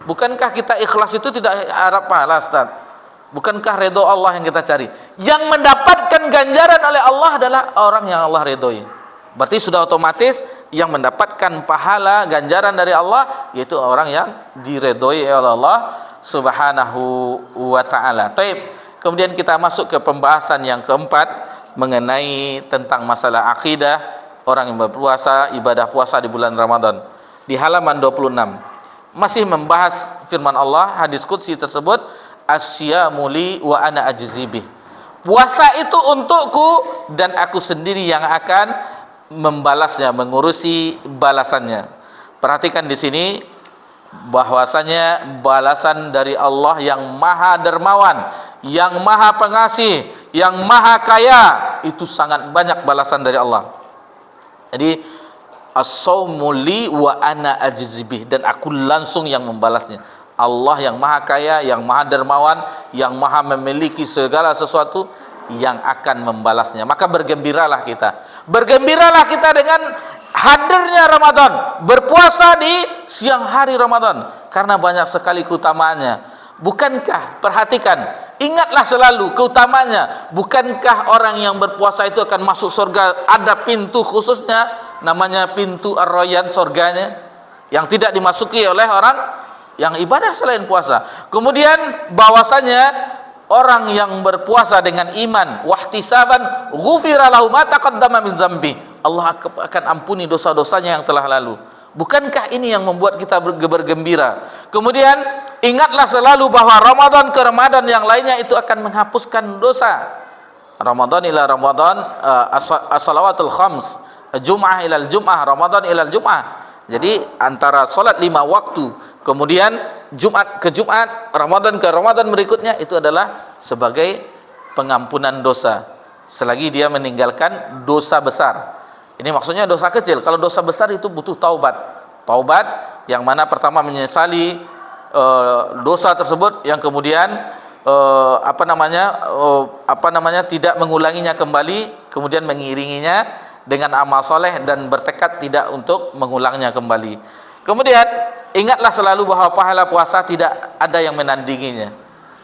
Bukankah kita ikhlas itu tidak harap pahala, Ustaz? Bukankah ridho Allah yang kita cari? Yang mendapatkan ganjaran oleh Allah adalah orang yang Allah ridhoi. Berarti sudah otomatis yang mendapatkan pahala ganjaran dari Allah yaitu orang yang diridhoi oleh Allah Subhanahu wa taala. Taib. Kemudian kita masuk ke pembahasan yang keempat mengenai tentang masalah akidah orang yang berpuasa, ibadah puasa di bulan Ramadan. Di halaman 26 masih membahas firman Allah, hadis qudsi tersebut, asyamu li wa ana ajzi bih. Puasa itu untukku dan aku sendiri yang akan membalasnya, mengurusi balasannya. Perhatikan di sini bahwasanya balasan dari Allah yang Maha Dermawan, yang Maha Pengasih, yang Maha Kaya, itu sangat banyak balasan dari Allah. Jadi as-saumu li wa ana ajzibih, dan aku langsung yang membalasnya. Allah yang Maha Kaya, yang Maha Dermawan, yang Maha memiliki segala sesuatu, yang akan membalasnya. Maka bergembiralah kita. Bergembiralah kita dengan hadirnya Ramadan, berpuasa di siang hari Ramadan, karena banyak sekali keutamaannya. Bukankah, perhatikan, ingatlah selalu keutamaannya. Bukankah orang yang berpuasa itu akan masuk surga? Ada pintu khususnya, namanya pintu Ar-Rayyan, surganya, yang tidak dimasuki oleh orang yang ibadah selain puasa. Kemudian bahwasanya orang yang berpuasa dengan iman wahtisaban, ghufira lahu ma taqaddama min dzambi, Allah akan ampuni dosa-dosanya yang telah lalu. Bukankah ini yang membuat kita bergembira? Kemudian ingatlah selalu bahwa Ramadan ke Ramadan yang lainnya itu akan menghapuskan dosa. Ramadan ila Ramadan, as-salawatul khams, Jum'ah ilal Jum'ah, Ramadan ilal Jum'ah. Jadi antara salat 5 waktu, kemudian Jumat ke Jumat, Ramadan ke Ramadan berikutnya, itu adalah sebagai pengampunan dosa selagi dia meninggalkan dosa besar. Ini maksudnya dosa kecil. Kalau dosa besar itu butuh taubat. Taubat yang mana pertama menyesali dosa tersebut, yang kemudian tidak mengulanginya kembali, kemudian mengiringinya dengan amal soleh dan bertekad tidak untuk mengulangnya kembali. Kemudian ingatlah selalu bahwa pahala puasa tidak ada yang menandinginya.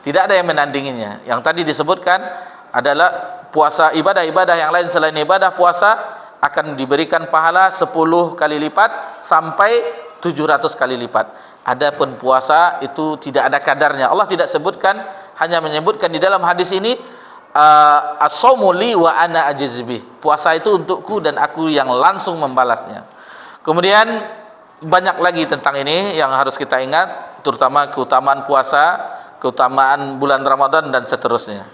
Tidak ada yang menandinginya. Yang tadi disebutkan adalah puasa, ibadah-ibadah yang lain selain ibadah puasa akan diberikan pahala 10 kali lipat sampai 700 kali lipat. Adapun puasa itu tidak ada kadarnya. Allah tidak sebutkan, hanya menyebutkan di dalam hadis ini as-saumu li wa ana ajzibih. Puasa itu untukku dan aku yang langsung membalasnya. Kemudian banyak lagi tentang ini yang harus kita ingat, terutama keutamaan puasa, keutamaan bulan Ramadan dan seterusnya.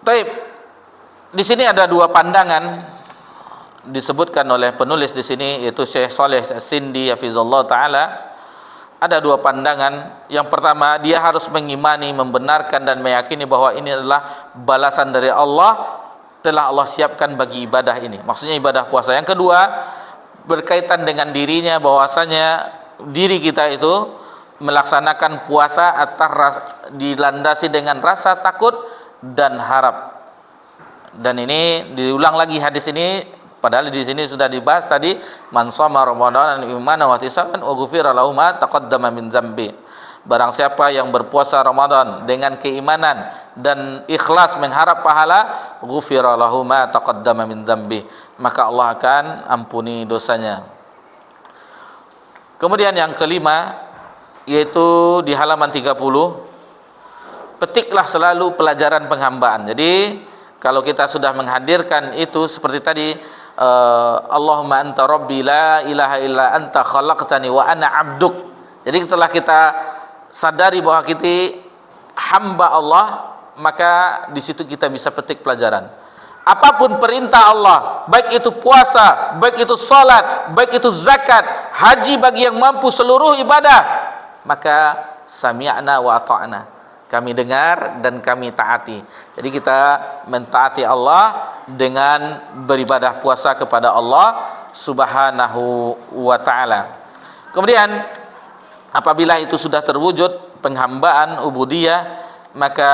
Baik. Di sini ada dua pandangan disebutkan oleh penulis di sini, yaitu Syekh Saleh As-Sindi hafizallahu taala. Ada dua pandangan. Yang pertama, dia harus mengimani, membenarkan dan meyakini bahwa ini adalah balasan dari Allah, telah Allah siapkan bagi ibadah ini. Maksudnya ibadah puasa. Yang kedua, berkaitan dengan dirinya, bahwasanya diri kita itu melaksanakan puasa atas dilandasi dengan rasa takut dan harap. Dan ini diulang lagi hadis ini, padahal di sini sudah dibahas tadi, man shoma ramadanan imanan wa ihtisaban ughfira lahu ma taqaddama min dzambi. Barang siapa yang berpuasa Ramadan dengan keimanan dan ikhlas mengharap pahala, ghufira lahu ma taqaddama min dzambi, maka Allah akan ampuni dosanya. Kemudian yang kelima, yaitu di halaman 30, petiklah selalu pelajaran penghambaan. Jadi kalau kita sudah menghadirkan itu seperti tadi, Allahumma anta rabbi la ilaha illa anta khalaqtani wa ana abduk. Jadi setelah kita sadari bahwa kita hamba Allah, maka di situ kita bisa petik pelajaran. Apapun perintah Allah, baik itu puasa, baik itu salat, baik itu zakat, haji bagi yang mampu, seluruh ibadah, maka sami'na wa ata'na, kami dengar dan kami taati. Jadi kita mentaati Allah dengan beribadah puasa kepada Allah Subhanahu wa ta'ala. Kemudian apabila itu sudah terwujud penghambaan ubudiyah, maka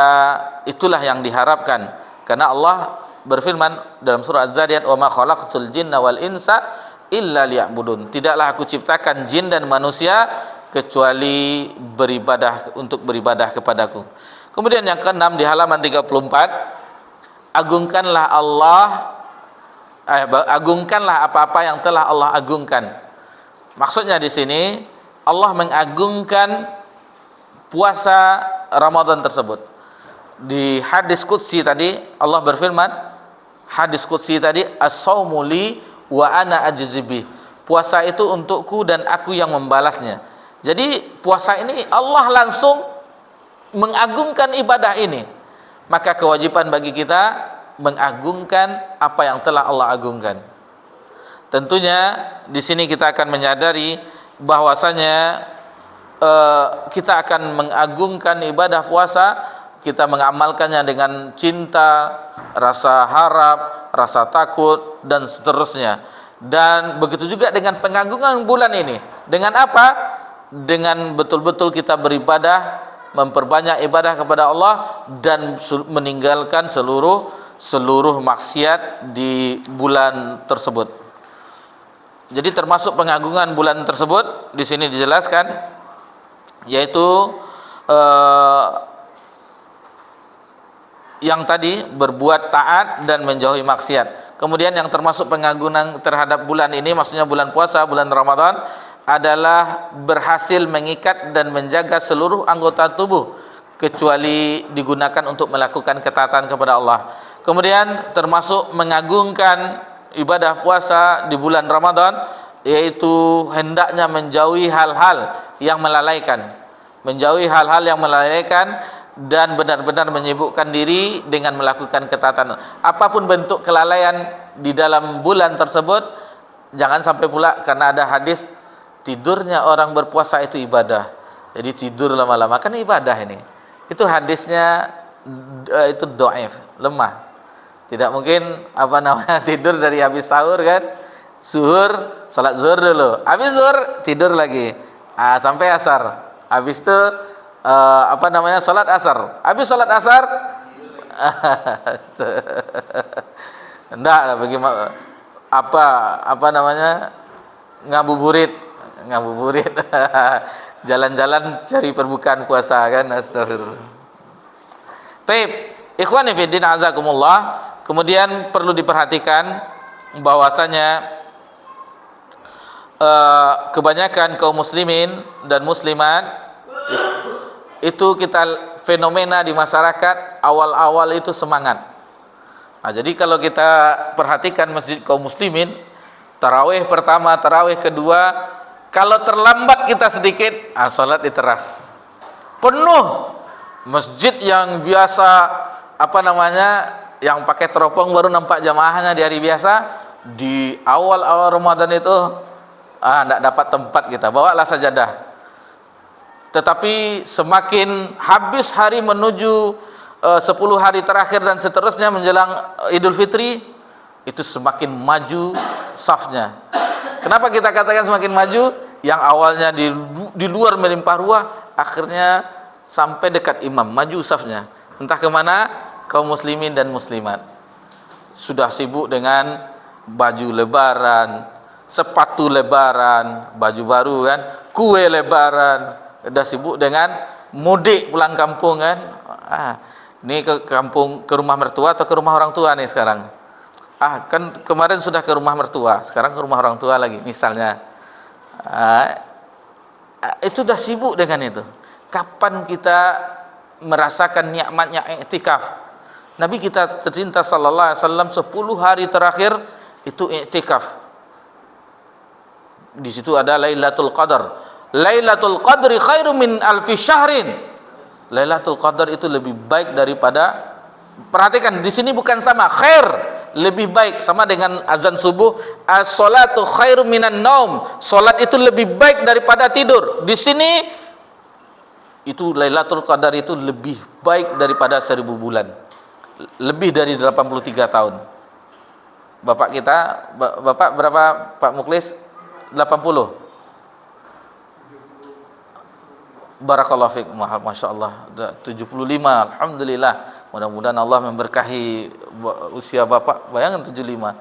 itulah yang diharapkan. Karena Allah berfirman dalam surah Az-Zariyat, "Wa ma khalaqtul jinna wal insa illa liya'budun." Tidaklah aku ciptakan jin dan manusia kecuali untuk beribadah kepadaku. Kemudian yang keenam di halaman 34, agungkanlah apa-apa yang telah Allah agungkan. Maksudnya di sini Allah mengagungkan puasa Ramadan tersebut. Di hadis qudsi tadi Allah berfirman, hadis qudsi tadi, as-saumu li wa ana ajzibih. Puasa itu untukku dan aku yang membalasnya. Jadi puasa ini Allah langsung mengagungkan ibadah ini, maka kewajiban bagi kita mengagungkan apa yang telah Allah agungkan. Tentunya di sini kita akan menyadari bahwasanya kita akan mengagungkan ibadah puasa, kita mengamalkannya dengan cinta, rasa harap, rasa takut, dan seterusnya. Dan begitu juga dengan pengagungan bulan ini. Dengan apa? Dengan betul-betul kita beribadah, memperbanyak ibadah kepada Allah, dan meninggalkan seluruh maksiat di bulan tersebut. Jadi termasuk pengagungan bulan tersebut di sini dijelaskan, yaitu yang tadi berbuat taat dan menjauhi maksiat. Kemudian yang termasuk pengagungan terhadap bulan ini, maksudnya bulan puasa, bulan Ramadan, adalah berhasil mengikat dan menjaga seluruh anggota tubuh kecuali digunakan untuk melakukan ketaatan kepada Allah. Kemudian termasuk mengagungkan ibadah puasa di bulan Ramadan, yaitu hendaknya menjauhi hal-hal yang melalaikan, dan benar-benar menyibukkan diri dengan melakukan ketaatan. Apapun bentuk kelalaian di dalam bulan tersebut, jangan sampai pula, karena ada hadis tidurnya orang berpuasa itu ibadah. Jadi tidur lama-lama kan ibadah ini. Itu hadisnya itu dhaif, lemah. Tidak mungkin tidur dari habis sahur kan, zuhur, salat zuhur dulu, habis zuhur tidur lagi, sampai asar, habis itu salat asar, habis salat asar enggak lah, bagaimana ngabuburit jalan-jalan cari perbukaan puasa kan, astagfirullah. Baik, ikhwani fiddin azakumullah. Kemudian perlu diperhatikan bahwasanya kebanyakan kaum muslimin dan muslimat itu fenomena di masyarakat awal-awal itu semangat. Jadi kalau kita perhatikan masjid kaum muslimin, tarawih pertama, tarawih kedua, kalau terlambat kita sedikit, sholat diteras penuh. Masjid yang biasa yang pakai teropong baru nampak jamaahnya di hari biasa, di awal-awal Ramadan itu tidak dapat tempat, kita bawalah sajadah. Tetapi semakin habis hari menuju 10 hari terakhir dan seterusnya menjelang Idul Fitri, itu semakin maju safnya. Kenapa kita katakan semakin maju? Yang awalnya di luar melimpah ruah, akhirnya sampai dekat imam, maju safnya. Entah kemana kaum muslimin dan muslimat. Sudah sibuk dengan baju lebaran, sepatu lebaran, baju baru kan, kue lebaran, sudah sibuk dengan mudik pulang kampung kan. Ini ke kampung, ke rumah mertua atau ke rumah orang tua nih sekarang? Kan kemarin sudah ke rumah mertua, sekarang ke rumah orang tua lagi misalnya. Itu sudah sibuk dengan itu. Kapan kita merasakan nikmatnya i'tikaf? Nabi kita tercinta sallallahu alaihi wasallam 10 hari terakhir itu i'tikaf. Di situ ada Lailatul Qadar. Lailatul Qadri khairum min alfi syahrin. Lailatul Qadar itu lebih baik daripada, perhatikan di sini bukan sama khair, lebih baik, sama dengan azan subuh, as-salatu khairum minan naum, salat itu lebih baik daripada tidur. Di sini itu Lailatul Qadar itu lebih baik daripada 1000 bulan, lebih dari 83 tahun. Bapak kita, Bapak berapa Pak Muklis? 80. Barakallahu fiik, Masya Allah, 75, Alhamdulillah. Mudah-mudahan Allah memberkahi usia Bapak. Bayangkan 75.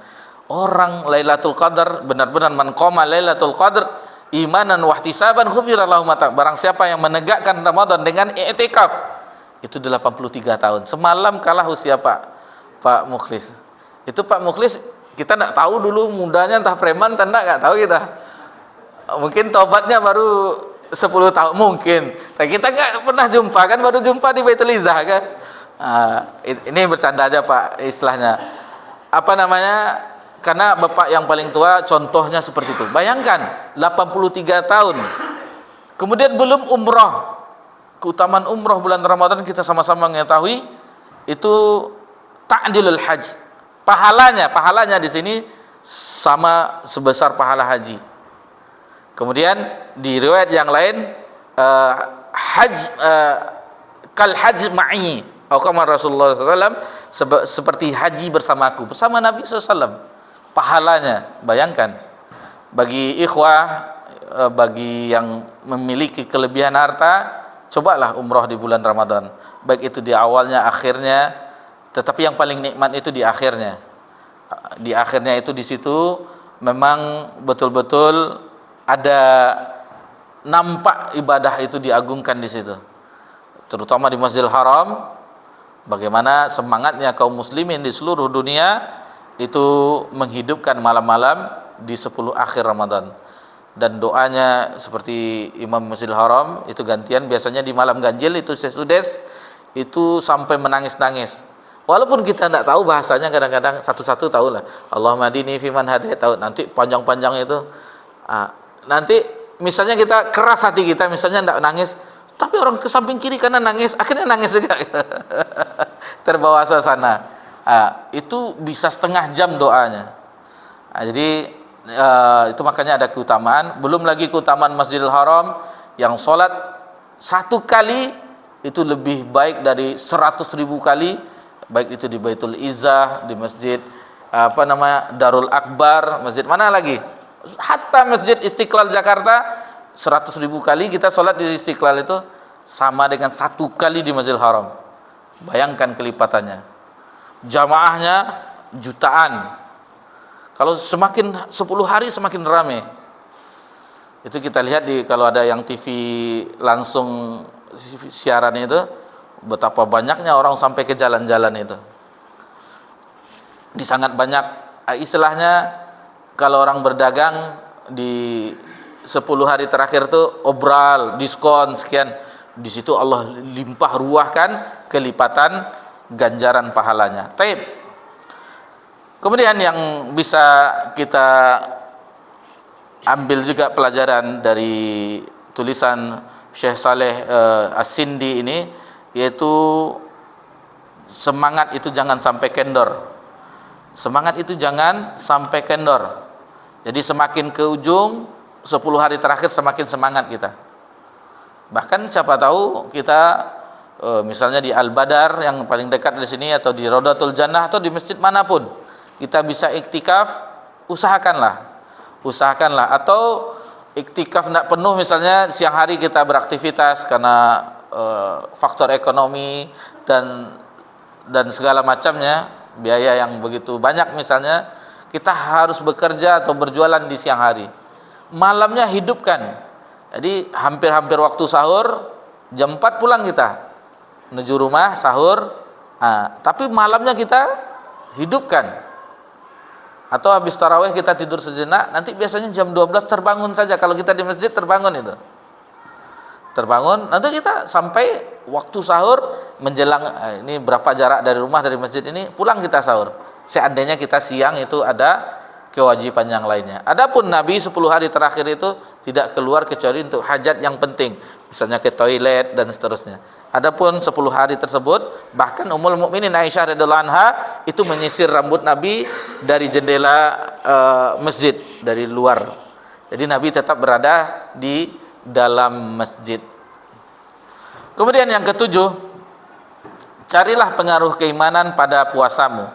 Orang Lailatul Qadar, benar-benar man qama Lailatul Qadar imanan wa ihtisaban ghufira lahu ma. Barang siapa yang menegakkan Ramadan dengan i'tikaf, itu 83 tahun. Semalam kalah usia Pak Mukhlis. Itu Pak Mukhlis kita tidak tahu dulu mudanya entah preman entah enggak tahu kita. Mungkin tobatnya baru 10 tahun mungkin. Tapi kita nggak pernah jumpa kan, baru jumpa di Baitul Izzah kan. Ini bercanda aja Pak istilahnya. Karena Bapak yang paling tua contohnya seperti itu. Bayangkan 83 tahun. Kemudian belum umroh. keutamaan umrah bulan Ramadan kita sama-sama mengetahui itu ta'dilul hajj. Pahalanya di sini sama sebesar pahala haji. Kemudian di riwayat yang lain kal hajj ma'i, atau kama Rasulullah SAW, seperti haji bersamaku, bersama Nabi SAW. Pahalanya, bayangkan, bagi ikhwah, bagi yang memiliki kelebihan harta, cobalah umrah di bulan Ramadan, baik itu di awalnya, akhirnya, tetapi yang paling nikmat itu di akhirnya. Di akhirnya itu, di situ memang betul-betul ada nampak ibadah itu diagungkan di situ, terutama di Masjidil Haram. Bagaimana semangatnya kaum muslimin di seluruh dunia itu menghidupkan malam-malam di 10 akhir Ramadan. Dan doanya seperti Imam Masjidil Haram itu gantian, biasanya di malam ganjil itu sesudes itu sampai menangis-nangis. Walaupun kita tidak tahu bahasanya, kadang-kadang satu-satu tahu lah. Allahumma hadini fiman hadait, tahu nanti panjang-panjang itu. Nanti misalnya kita keras hati kita, misalnya tidak nangis, tapi orang ke samping kiri kanan nangis, akhirnya nangis juga. Terbawa suasana. Itu bisa setengah jam doanya. Jadi itu makanya ada keutamaan. Belum lagi keutamaan Masjidil Haram yang sholat satu kali itu lebih baik dari 100.000 kali, baik itu di Baitul Izzah, di masjid Darul Akbar, masjid mana lagi, hatta Masjid Istiqlal Jakarta, 100.000 kali kita sholat di Istiqlal itu sama dengan satu kali di Masjidil Haram. Bayangkan kelipatannya. Jamaahnya jutaan. Kalau semakin 10 hari semakin ramai. Itu kita lihat kalau ada yang TV langsung siaran itu, betapa banyaknya orang sampai ke jalan-jalan itu. Di sangat banyak, istilahnya kalau orang berdagang di 10 hari terakhir itu obral, diskon sekian. Di situ Allah limpah ruahkan kelipatan ganjaran pahalanya. Taib. Kemudian yang bisa kita ambil juga pelajaran dari tulisan Syekh Saleh As-Sindi ini, yaitu semangat itu jangan sampai kendor. Semangat itu jangan sampai kendor. Jadi semakin ke ujung 10 hari terakhir semakin semangat kita. Bahkan siapa tahu kita misalnya di Al-Badar yang paling dekat di sini, atau di Raudatul Jannah, atau di masjid manapun kita bisa iktikaf, usahakanlah. Atau iktikaf tidak penuh, misalnya siang hari kita beraktivitas karena faktor ekonomi dan segala macamnya, biaya yang begitu banyak, misalnya kita harus bekerja atau berjualan di siang hari, malamnya hidupkan. Jadi hampir-hampir waktu sahur, jam 4 pulang kita menuju rumah sahur, tapi malamnya kita hidupkan. Atau habis tarawih kita tidur sejenak, nanti biasanya jam 12 terbangun saja. Kalau kita di masjid terbangun itu. Terbangun, nanti kita sampai waktu sahur menjelang, ini berapa jarak dari rumah, dari masjid ini, pulang kita sahur. Seandainya kita siang itu ada kewajiban yang lainnya. Adapun Nabi 10 hari terakhir itu tidak keluar kecuali untuk hajat yang penting, misalnya ke toilet dan seterusnya. Adapun 10 hari tersebut, bahkan Ummul Mukminin Aisyah radhiyallahu anha itu menyisir rambut Nabi dari jendela masjid, dari luar. Jadi Nabi tetap berada di dalam masjid. Kemudian yang ketujuh, carilah pengaruh keimanan pada puasamu.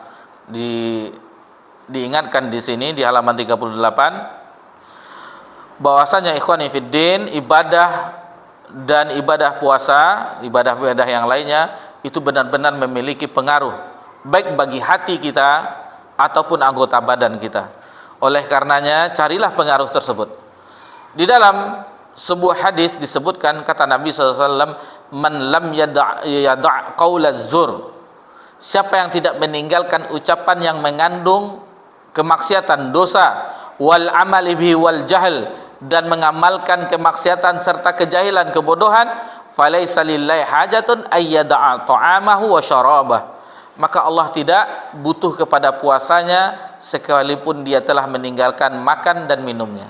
Diingatkan di sini di halaman 38 bahwasanya ikhwani fiddin, ibadah dan ibadah puasa, ibadah-ibadah yang lainnya itu benar-benar memiliki pengaruh baik bagi hati kita ataupun anggota badan kita. Oleh karenanya carilah pengaruh tersebut. Di dalam sebuah hadis disebutkan, kata Nabi SAW, man lam yada' qaulaz zur, siapa yang tidak meninggalkan ucapan yang mengandung kemaksiatan, dosa, wal amali bihi wal jahl, dan mengamalkan kemaksiatan serta kejahilan, kebodohan, falaisa lillahi hajatun ayyada'a ta'amahu wa syarabah, maka Allah tidak butuh kepada puasanya sekalipun dia telah meninggalkan makan dan minumnya.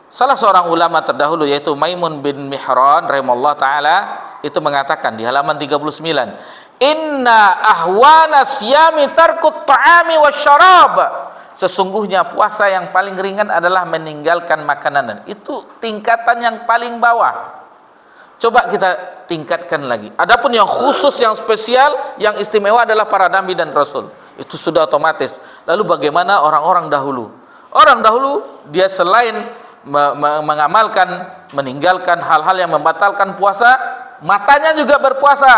Salah seorang ulama terdahulu yaitu Maimun bin Mihran rahimahullah taala, itu mengatakan di halaman 39, inna ahwana siyami tarkut ta'ami wasyarab. Sesungguhnya puasa yang paling ringan adalah meninggalkan makanan. Itu tingkatan yang paling bawah. Coba kita tingkatkan lagi. Adapun yang khusus, yang spesial, yang istimewa adalah para nabi dan rasul. Itu sudah otomatis. Lalu bagaimana orang-orang dahulu? Orang dahulu dia selain mengamalkan, meninggalkan hal-hal yang membatalkan puasa, matanya juga berpuasa,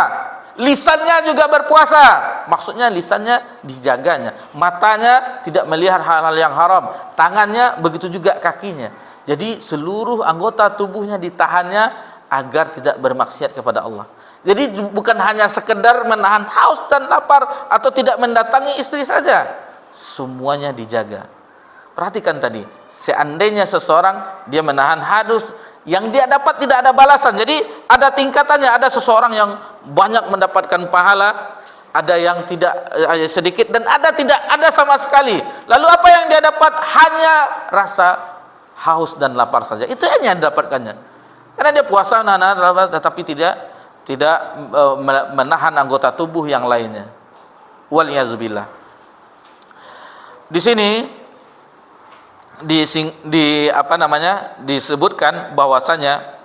lisannya juga berpuasa. Maksudnya lisannya dijaganya, matanya tidak melihat hal-hal yang haram, tangannya begitu juga kakinya. Jadi seluruh anggota tubuhnya ditahannya agar tidak bermaksiat kepada Allah. Jadi bukan hanya sekedar menahan haus dan lapar atau tidak mendatangi istri saja, semuanya dijaga. Perhatikan tadi, seandainya seseorang dia menahan haus, yang dia dapat tidak ada balasan. Jadi ada tingkatannya, ada seseorang yang banyak mendapatkan pahala, ada yang tidak sedikit, dan ada tidak ada sama sekali. Lalu apa yang dia dapat? Hanya rasa haus dan lapar saja. Itu hanya yang didapatkannya. Karena dia puasa tetapi tidak menahan anggota tubuh yang lainnya. Waliyazubillah. Di sini disebutkan bahwasanya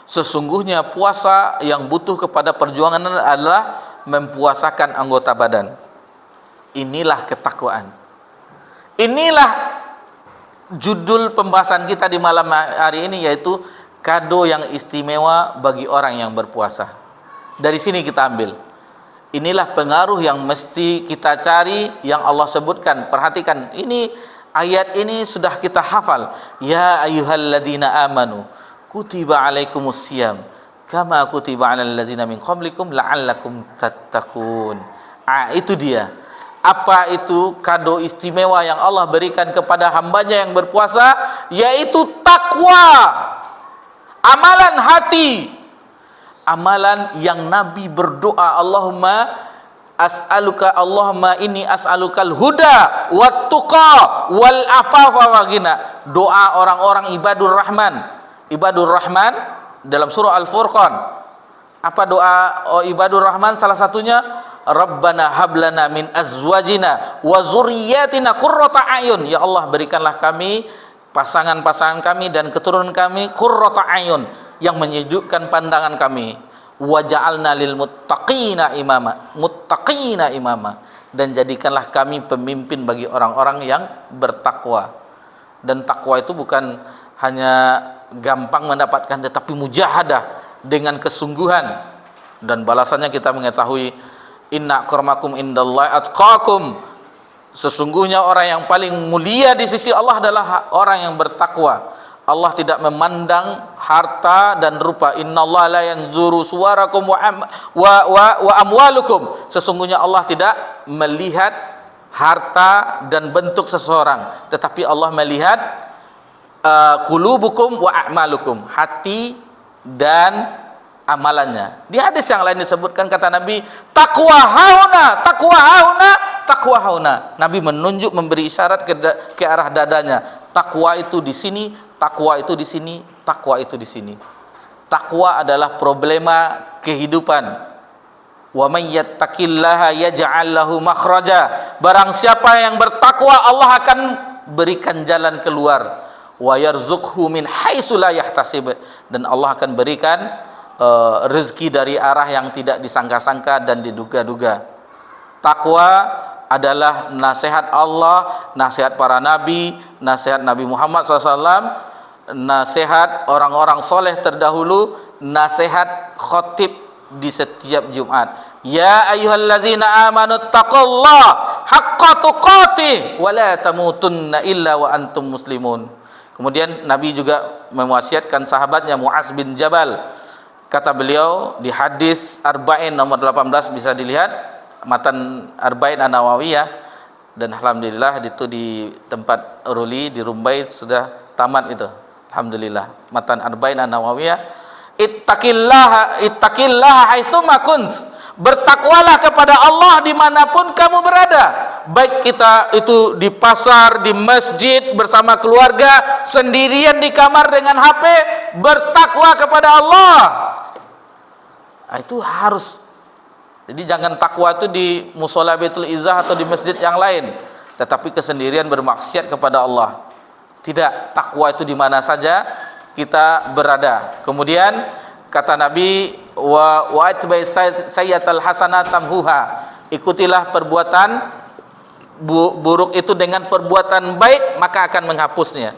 sesungguhnya puasa yang butuh kepada perjuangan adalah mempuasakan anggota badan. Inilah ketakwaan. Inilah judul pembahasan kita di malam hari ini, yaitu kado yang istimewa bagi orang yang berpuasa. Dari sini kita ambil. Inilah pengaruh yang mesti kita cari, yang Allah sebutkan. Perhatikan, ini ayat ini sudah kita hafal. Ya ayyuhalladzina amanu kutiba alaikumusiyam kama kutiba alal ladzina min qablikum la'allakum tattaqun. Itu dia. Apa itu kado istimewa yang Allah berikan kepada hambanya yang berpuasa? Yaitu takwa, amalan hati, amalan yang Nabi berdoa, Allahumma inni as'alukal huda wat tuqa wal afafa wa ghina. Doa orang-orang ibadur rahman. Ibadur rahman dalam surah Al-Furqan. Apa doa ibadur rahman? Salah satunya, Rabbana hablana min azwajina wa zurriyyatina qurrata ayun. Ya Allah, berikanlah kami, pasangan-pasangan kami dan keturunan kami, qurrata ayun, yang menyejukkan pandangan kami. Wa ja'alna lil muttaqina imama, dan jadikanlah kami pemimpin bagi orang-orang yang bertakwa. Dan takwa itu bukan hanya gampang mendapatkan, tetapi mujahadah dengan kesungguhan, dan balasannya kita mengetahui, inna akramakum indallahi atqakum. Sesungguhnya orang yang paling mulia di sisi Allah adalah orang yang bertakwa. Allah tidak memandang harta dan rupa. Innallaha la yanzuru suwarakum wa amwalukum. Sesungguhnya Allah tidak melihat harta dan bentuk seseorang, tetapi Allah melihat qulubukum wa a'malukum, hati dan amalannya. Di hadis yang lain disebutkan, kata Nabi, takwa hauna, takwa hauna, takwa hauna. Nabi menunjuk, memberi isyarat ke arah dadanya. Takwa itu di sini, takwa itu di sini, takwa itu di sini. Takwa adalah problema kehidupan. Wa may yattaqillaha yaj'al lahu makhraja. Barang siapa yang bertakwa, Allah akan berikan jalan keluar. Wa yarzuqhu min haitsu la yahtasib. Dan Allah akan berikan rezeki dari arah yang tidak disangka-sangka dan diduga-duga. Takwa adalah nasihat Allah, nasihat para nabi, nasihat Nabi Muhammad SAW, nasihat orang-orang soleh terdahulu, nasihat khotib di setiap Jumat. Ya ayyuhalladzina amanu taqullaha haqqa tuqatih wa la tamutunna illa wa antum muslimun. Kemudian Nabi juga mewasiatkan sahabatnya Mu'az bin Jabal. Kata beliau di hadis Arba'in nomor 18, bisa dilihat matan Arba'in An-Nawawiyah, dan alhamdulillah itu di tempat Ruli di Rumbai sudah tamat itu. Alhamdulillah, matan Arba'in An-Nawawiyah. Ittaqillaha haitsuma kunt. Bertakwalah kepada Allah dimanapun kamu berada. Baik kita itu di pasar, di masjid, bersama keluarga, sendirian di kamar dengan HP, bertakwa kepada Allah. Nah, itu harus. Jadi jangan takwa itu di musola Baitul Izzah atau di masjid yang lain, tetapi kesendirian bermaksiat kepada Allah. Tidak, takwa itu di mana saja kita berada. Kemudian kata Nabi, wa atbi sayyatal hasanat tamhuha. Ikutilah perbuatan buruk itu dengan perbuatan baik, maka akan menghapusnya.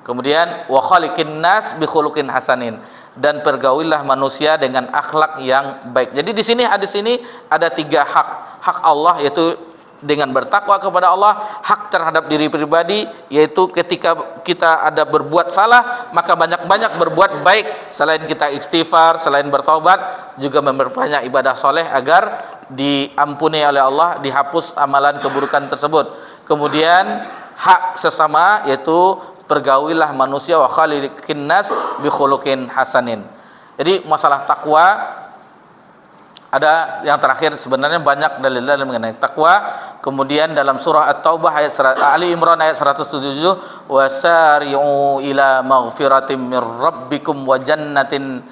Kemudian wa khaliqin nas bi khuluqin hasanin, dan pergaulilah manusia dengan akhlak yang baik. Jadi di sini hadis ini ada 3 hak. Hak Allah yaitu dengan bertakwa kepada Allah, hak terhadap diri pribadi yaitu ketika kita ada berbuat salah maka banyak-banyak berbuat baik, selain kita istighfar, selain bertobat, juga memperbanyak ibadah soleh agar diampuni oleh Allah, dihapus amalan keburukan tersebut. Kemudian hak sesama yaitu pergaulilah manusia wa khaliqin nas bi khuluqin hasanin. Jadi masalah takwa ada yang terakhir, sebenarnya banyak dalil-dalil mengenai takwa. Kemudian dalam surah At-Taubah ayat Ali Imran ayat 177, wasari'u ila maghfiratin mir rabbikum wa jannatin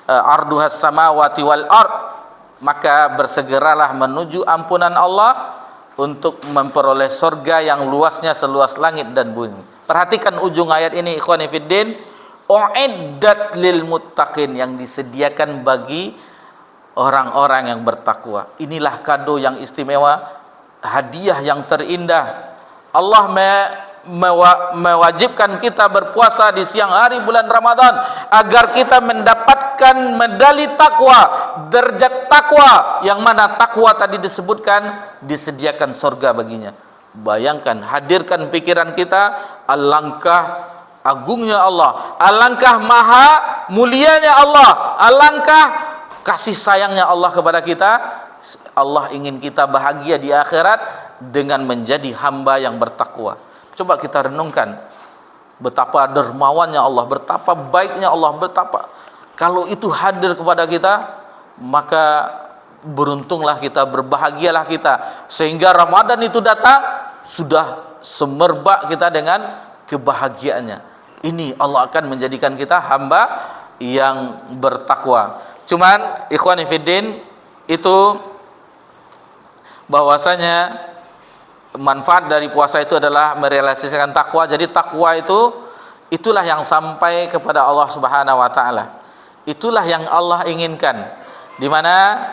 arduhas samawati wal ard, maka bersegeralah menuju ampunan Allah untuk memperoleh surga yang luasnya seluas langit dan bumi. Perhatikan ujung ayat ini, ikhwani fiddin, uiddat lil muttaqin, yang disediakan bagi orang-orang yang bertakwa. Inilah kado yang istimewa, hadiah yang terindah. Allah mewajibkan kita berpuasa di siang hari bulan Ramadan agar kita mendapatkan medali takwa, derajat takwa, yang mana takwa tadi disebutkan disediakan surga baginya. Bayangkan, hadirkan pikiran kita, alangkah agungnya Allah, alangkah maha mulianya Allah, alangkah kasih sayangnya Allah kepada kita. Allah ingin kita bahagia di akhirat dengan menjadi hamba yang bertakwa. Coba kita renungkan betapa dermawannya Allah, betapa baiknya Allah, betapa kalau itu hadir kepada kita, maka beruntunglah kita, berbahagialah kita, sehingga Ramadan itu datang sudah semerbak kita dengan kebahagiaannya. Ini Allah akan menjadikan kita hamba yang bertakwa. Cuman ikhwani fiddin, itu bahwasanya manfaat dari puasa itu adalah merealisasikan takwa. Jadi takwa itulah yang sampai kepada Allah Subhanahu wa taala. Itulah yang Allah inginkan. Di mana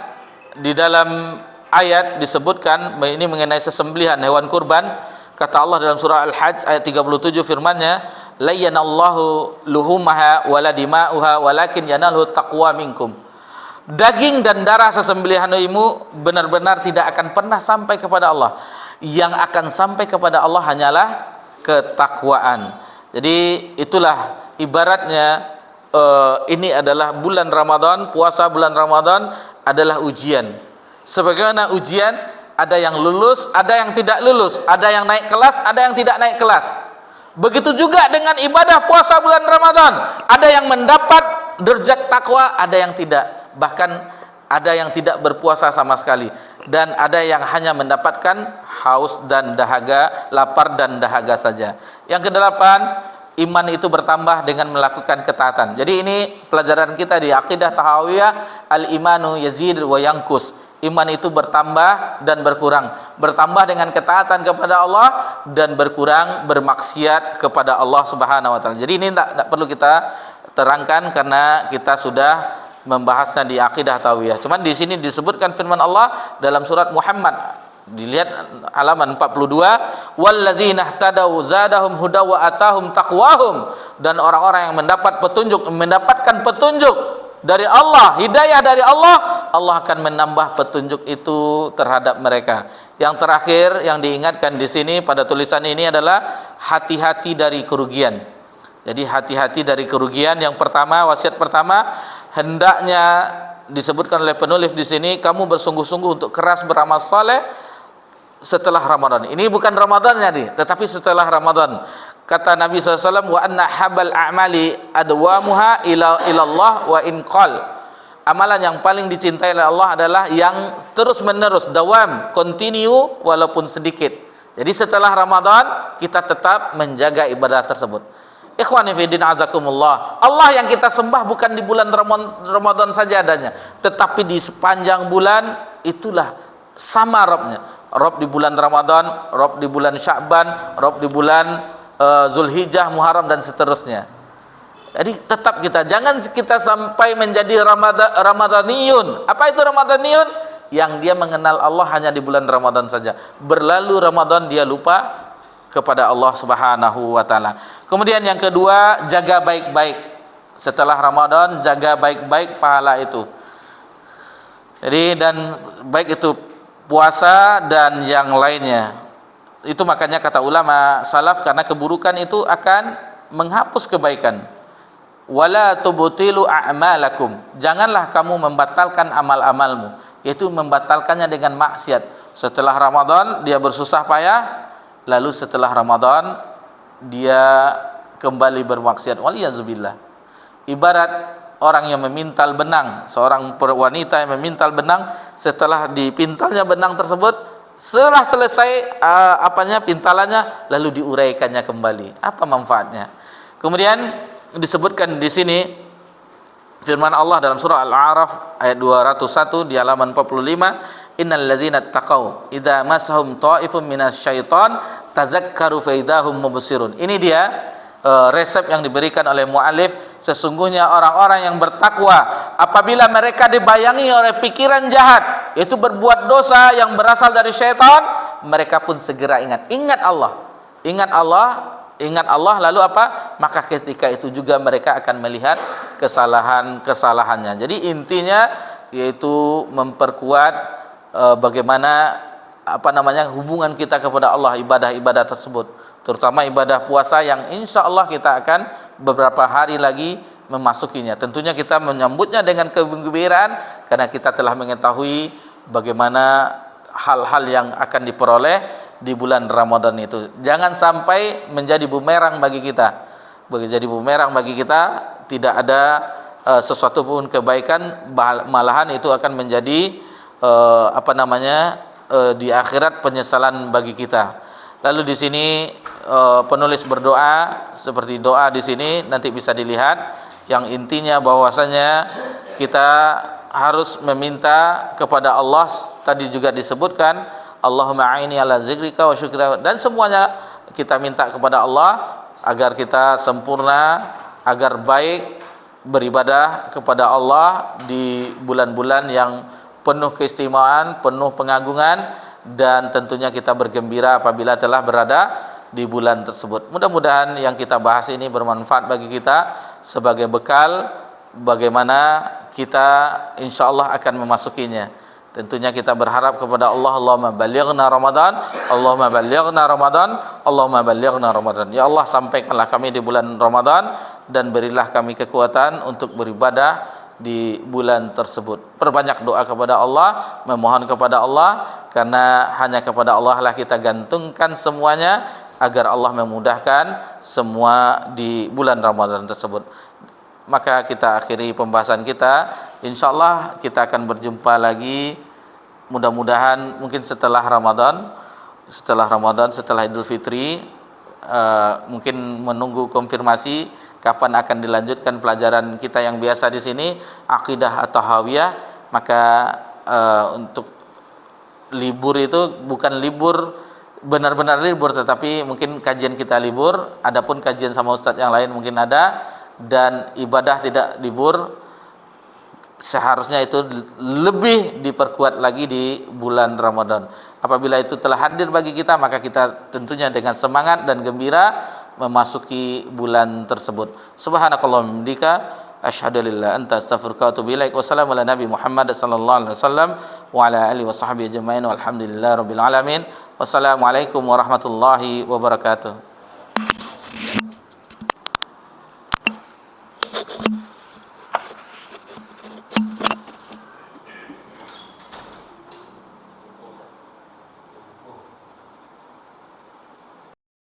di dalam ayat disebutkan ini mengenai sesembelihan hewan kurban. Kata Allah dalam surah Al-Hajj ayat 37, firman-Nya, la yanallahu luhumaha wala dima'uha walakin yanaluhu taqwa minkum. Daging dan darah sesembelihanmu benar-benar tidak akan pernah sampai kepada Allah. Yang akan sampai kepada Allah hanyalah ketakwaan. Jadi itulah ibaratnya, ini adalah bulan Ramadan, puasa bulan Ramadan adalah ujian. Sebagaimana ujian, ada yang lulus, ada yang tidak lulus, ada yang naik kelas, ada yang tidak naik kelas. Begitu juga dengan ibadah puasa bulan Ramadan, ada yang mendapat derajat takwa, ada yang tidak. Bahkan ada yang tidak berpuasa sama sekali, dan ada yang hanya mendapatkan haus dan dahaga, lapar dan dahaga saja. Yang kedelapan, iman itu bertambah dengan melakukan ketaatan. Jadi ini pelajaran kita di akidah tahawiyah, al-imanu yazid wa yankus. Iman itu bertambah dan berkurang, bertambah dengan ketaatan kepada Allah dan berkurang bermaksiat kepada Allah Subhanahu wa taala. Jadi ini tidak perlu kita terangkan karena kita sudah membahasnya di akidah tawiyah. Cuman di sini disebutkan firman Allah dalam surat Muhammad, dilihat halaman 42, walladzina ihtadaw zadahum huda wa atahum taqwahum, dan orang-orang yang mendapat petunjuk, mendapatkan petunjuk dari Allah, hidayah dari Allah, Allah akan menambah petunjuk itu terhadap mereka. Yang terakhir yang diingatkan di sini pada tulisan ini adalah hati-hati dari kerugian. Jadi hati-hati dari kerugian. Yang pertama, wasiat pertama, hendaknya disebutkan oleh penulis di sini, kamu bersungguh-sungguh untuk keras beramal saleh setelah Ramadan. Ini bukan Ramadannya nih, tetapi setelah Ramadan. Kata Nabi SAW, wa anna habal a'mali adwamuha ilallah wa inqal. Amalan yang paling dicintai oleh Allah adalah yang terus menerus, dawam, continue walaupun sedikit. Jadi setelah Ramadan kita tetap menjaga ibadah tersebut. Ikhwani fi din azakumullah. Allah yang kita sembah bukan di bulan Ramadan saja adanya, tetapi di sepanjang bulan itulah sama Rabbnya. Rabb di bulan Ramadan, Rabb di bulan Sya'ban, Rabb di bulan Zulhijjah, Muharram dan seterusnya. Jadi tetap jangan kita sampai menjadi Ramadaniyun. Apa itu Ramadaniyun? Yang dia mengenal Allah hanya di bulan Ramadan saja. Berlalu Ramadan dia lupa kepada Allah Subhanahu wa taala. Kemudian yang kedua, jaga baik-baik. Setelah Ramadan, jaga baik-baik pahala itu. Jadi dan baik itu puasa dan yang lainnya. Itu makanya kata ulama salaf, karena keburukan itu akan menghapus kebaikan. Wala tubtilu a'malakum. Janganlah kamu membatalkan amal-amalmu, yaitu membatalkannya dengan maksiat. Setelah Ramadan dia bersusah payah, lalu setelah Ramadan dia kembali bermaksiat. Waliyazubillah. Ibarat orang yang memintal benang, seorang wanita yang memintal benang, setelah dipintalnya benang tersebut, setelah selesai pintalannya, lalu diuraikannya kembali. Apa manfaatnya? Kemudian disebutkan di sini firman Allah dalam surah Al-A'raf ayat 201 di halaman 45, innal ladzina taqau idza masahum ta'ifun minasyaiton tazakkaru fa idahum mubsirun. Ini dia resep yang diberikan oleh muallif. Sesungguhnya orang-orang yang bertakwa, apabila mereka dibayangi oleh pikiran jahat, yaitu berbuat dosa yang berasal dari syaitan, mereka pun segera ingat Allah, ingat Allah, lalu apa? Maka ketika itu juga mereka akan melihat kesalahannya. Jadi intinya yaitu memperkuat bagaimana hubungan kita kepada Allah, ibadah-ibadah tersebut, terutama ibadah puasa yang insya Allah kita akan beberapa hari lagi memasukinya. Tentunya kita menyambutnya dengan kegembiraan karena kita telah mengetahui bagaimana hal-hal yang akan diperoleh di bulan Ramadan itu. Jangan sampai menjadi bumerang bagi kita. Tidak ada sesuatu pun kebaikan, malahan itu akan menjadi di akhirat penyesalan bagi kita. Lalu di sini penulis berdoa seperti doa di sini nanti bisa dilihat, yang intinya bahwasanya kita harus meminta kepada Allah. Tadi juga disebutkan Allahumma a'ini ala zikrika wa syukrika, dan semuanya kita minta kepada Allah agar kita sempurna, agar baik beribadah kepada Allah di bulan-bulan yang penuh keistimewaan, penuh pengagungan, dan tentunya kita bergembira apabila telah berada di bulan tersebut. Mudah-mudahan yang kita bahas ini bermanfaat bagi kita sebagai bekal bagaimana kita insyaallah akan memasukinya. Tentunya kita berharap kepada Allah, Allahumma ballighna Ramadan, Allahumma ballighna Ramadan, Allahumma ballighna Ramadan. Ya Allah, sampaikanlah kami di bulan Ramadan dan berilah kami kekuatan untuk beribadah di bulan tersebut. Perbanyak doa kepada Allah, memohon kepada Allah, karena hanya kepada Allah lah kita gantungkan semuanya agar Allah memudahkan semua di bulan Ramadan tersebut. Maka kita akhiri pembahasan kita. Insyaallah kita akan berjumpa lagi, mudah-mudahan mungkin setelah Ramadan, setelah Idul Fitri, mungkin menunggu konfirmasi kapan akan dilanjutkan pelajaran kita yang biasa di sini, akidah atau hawiyah. Maka untuk libur itu bukan libur benar-benar libur, tetapi mungkin kajian kita libur, adapun kajian sama ustadz yang lain mungkin ada, dan ibadah tidak libur. Seharusnya itu lebih diperkuat lagi di bulan Ramadan. Apabila itu telah hadir bagi kita, maka kita tentunya dengan semangat dan gembira memasuki bulan tersebut. Subhanakallahumma bihamdika asyhadu an la ilaha illa anta astaghfiruka wa atubu ilaik. Wassalamu ala nabi Muhammad sallallahu alaihi wasallam wa ala alihi washabbihi ajmain walhamdulillahirabbil alamin. Wassalamualaikum warahmatullahi wabarakatuh.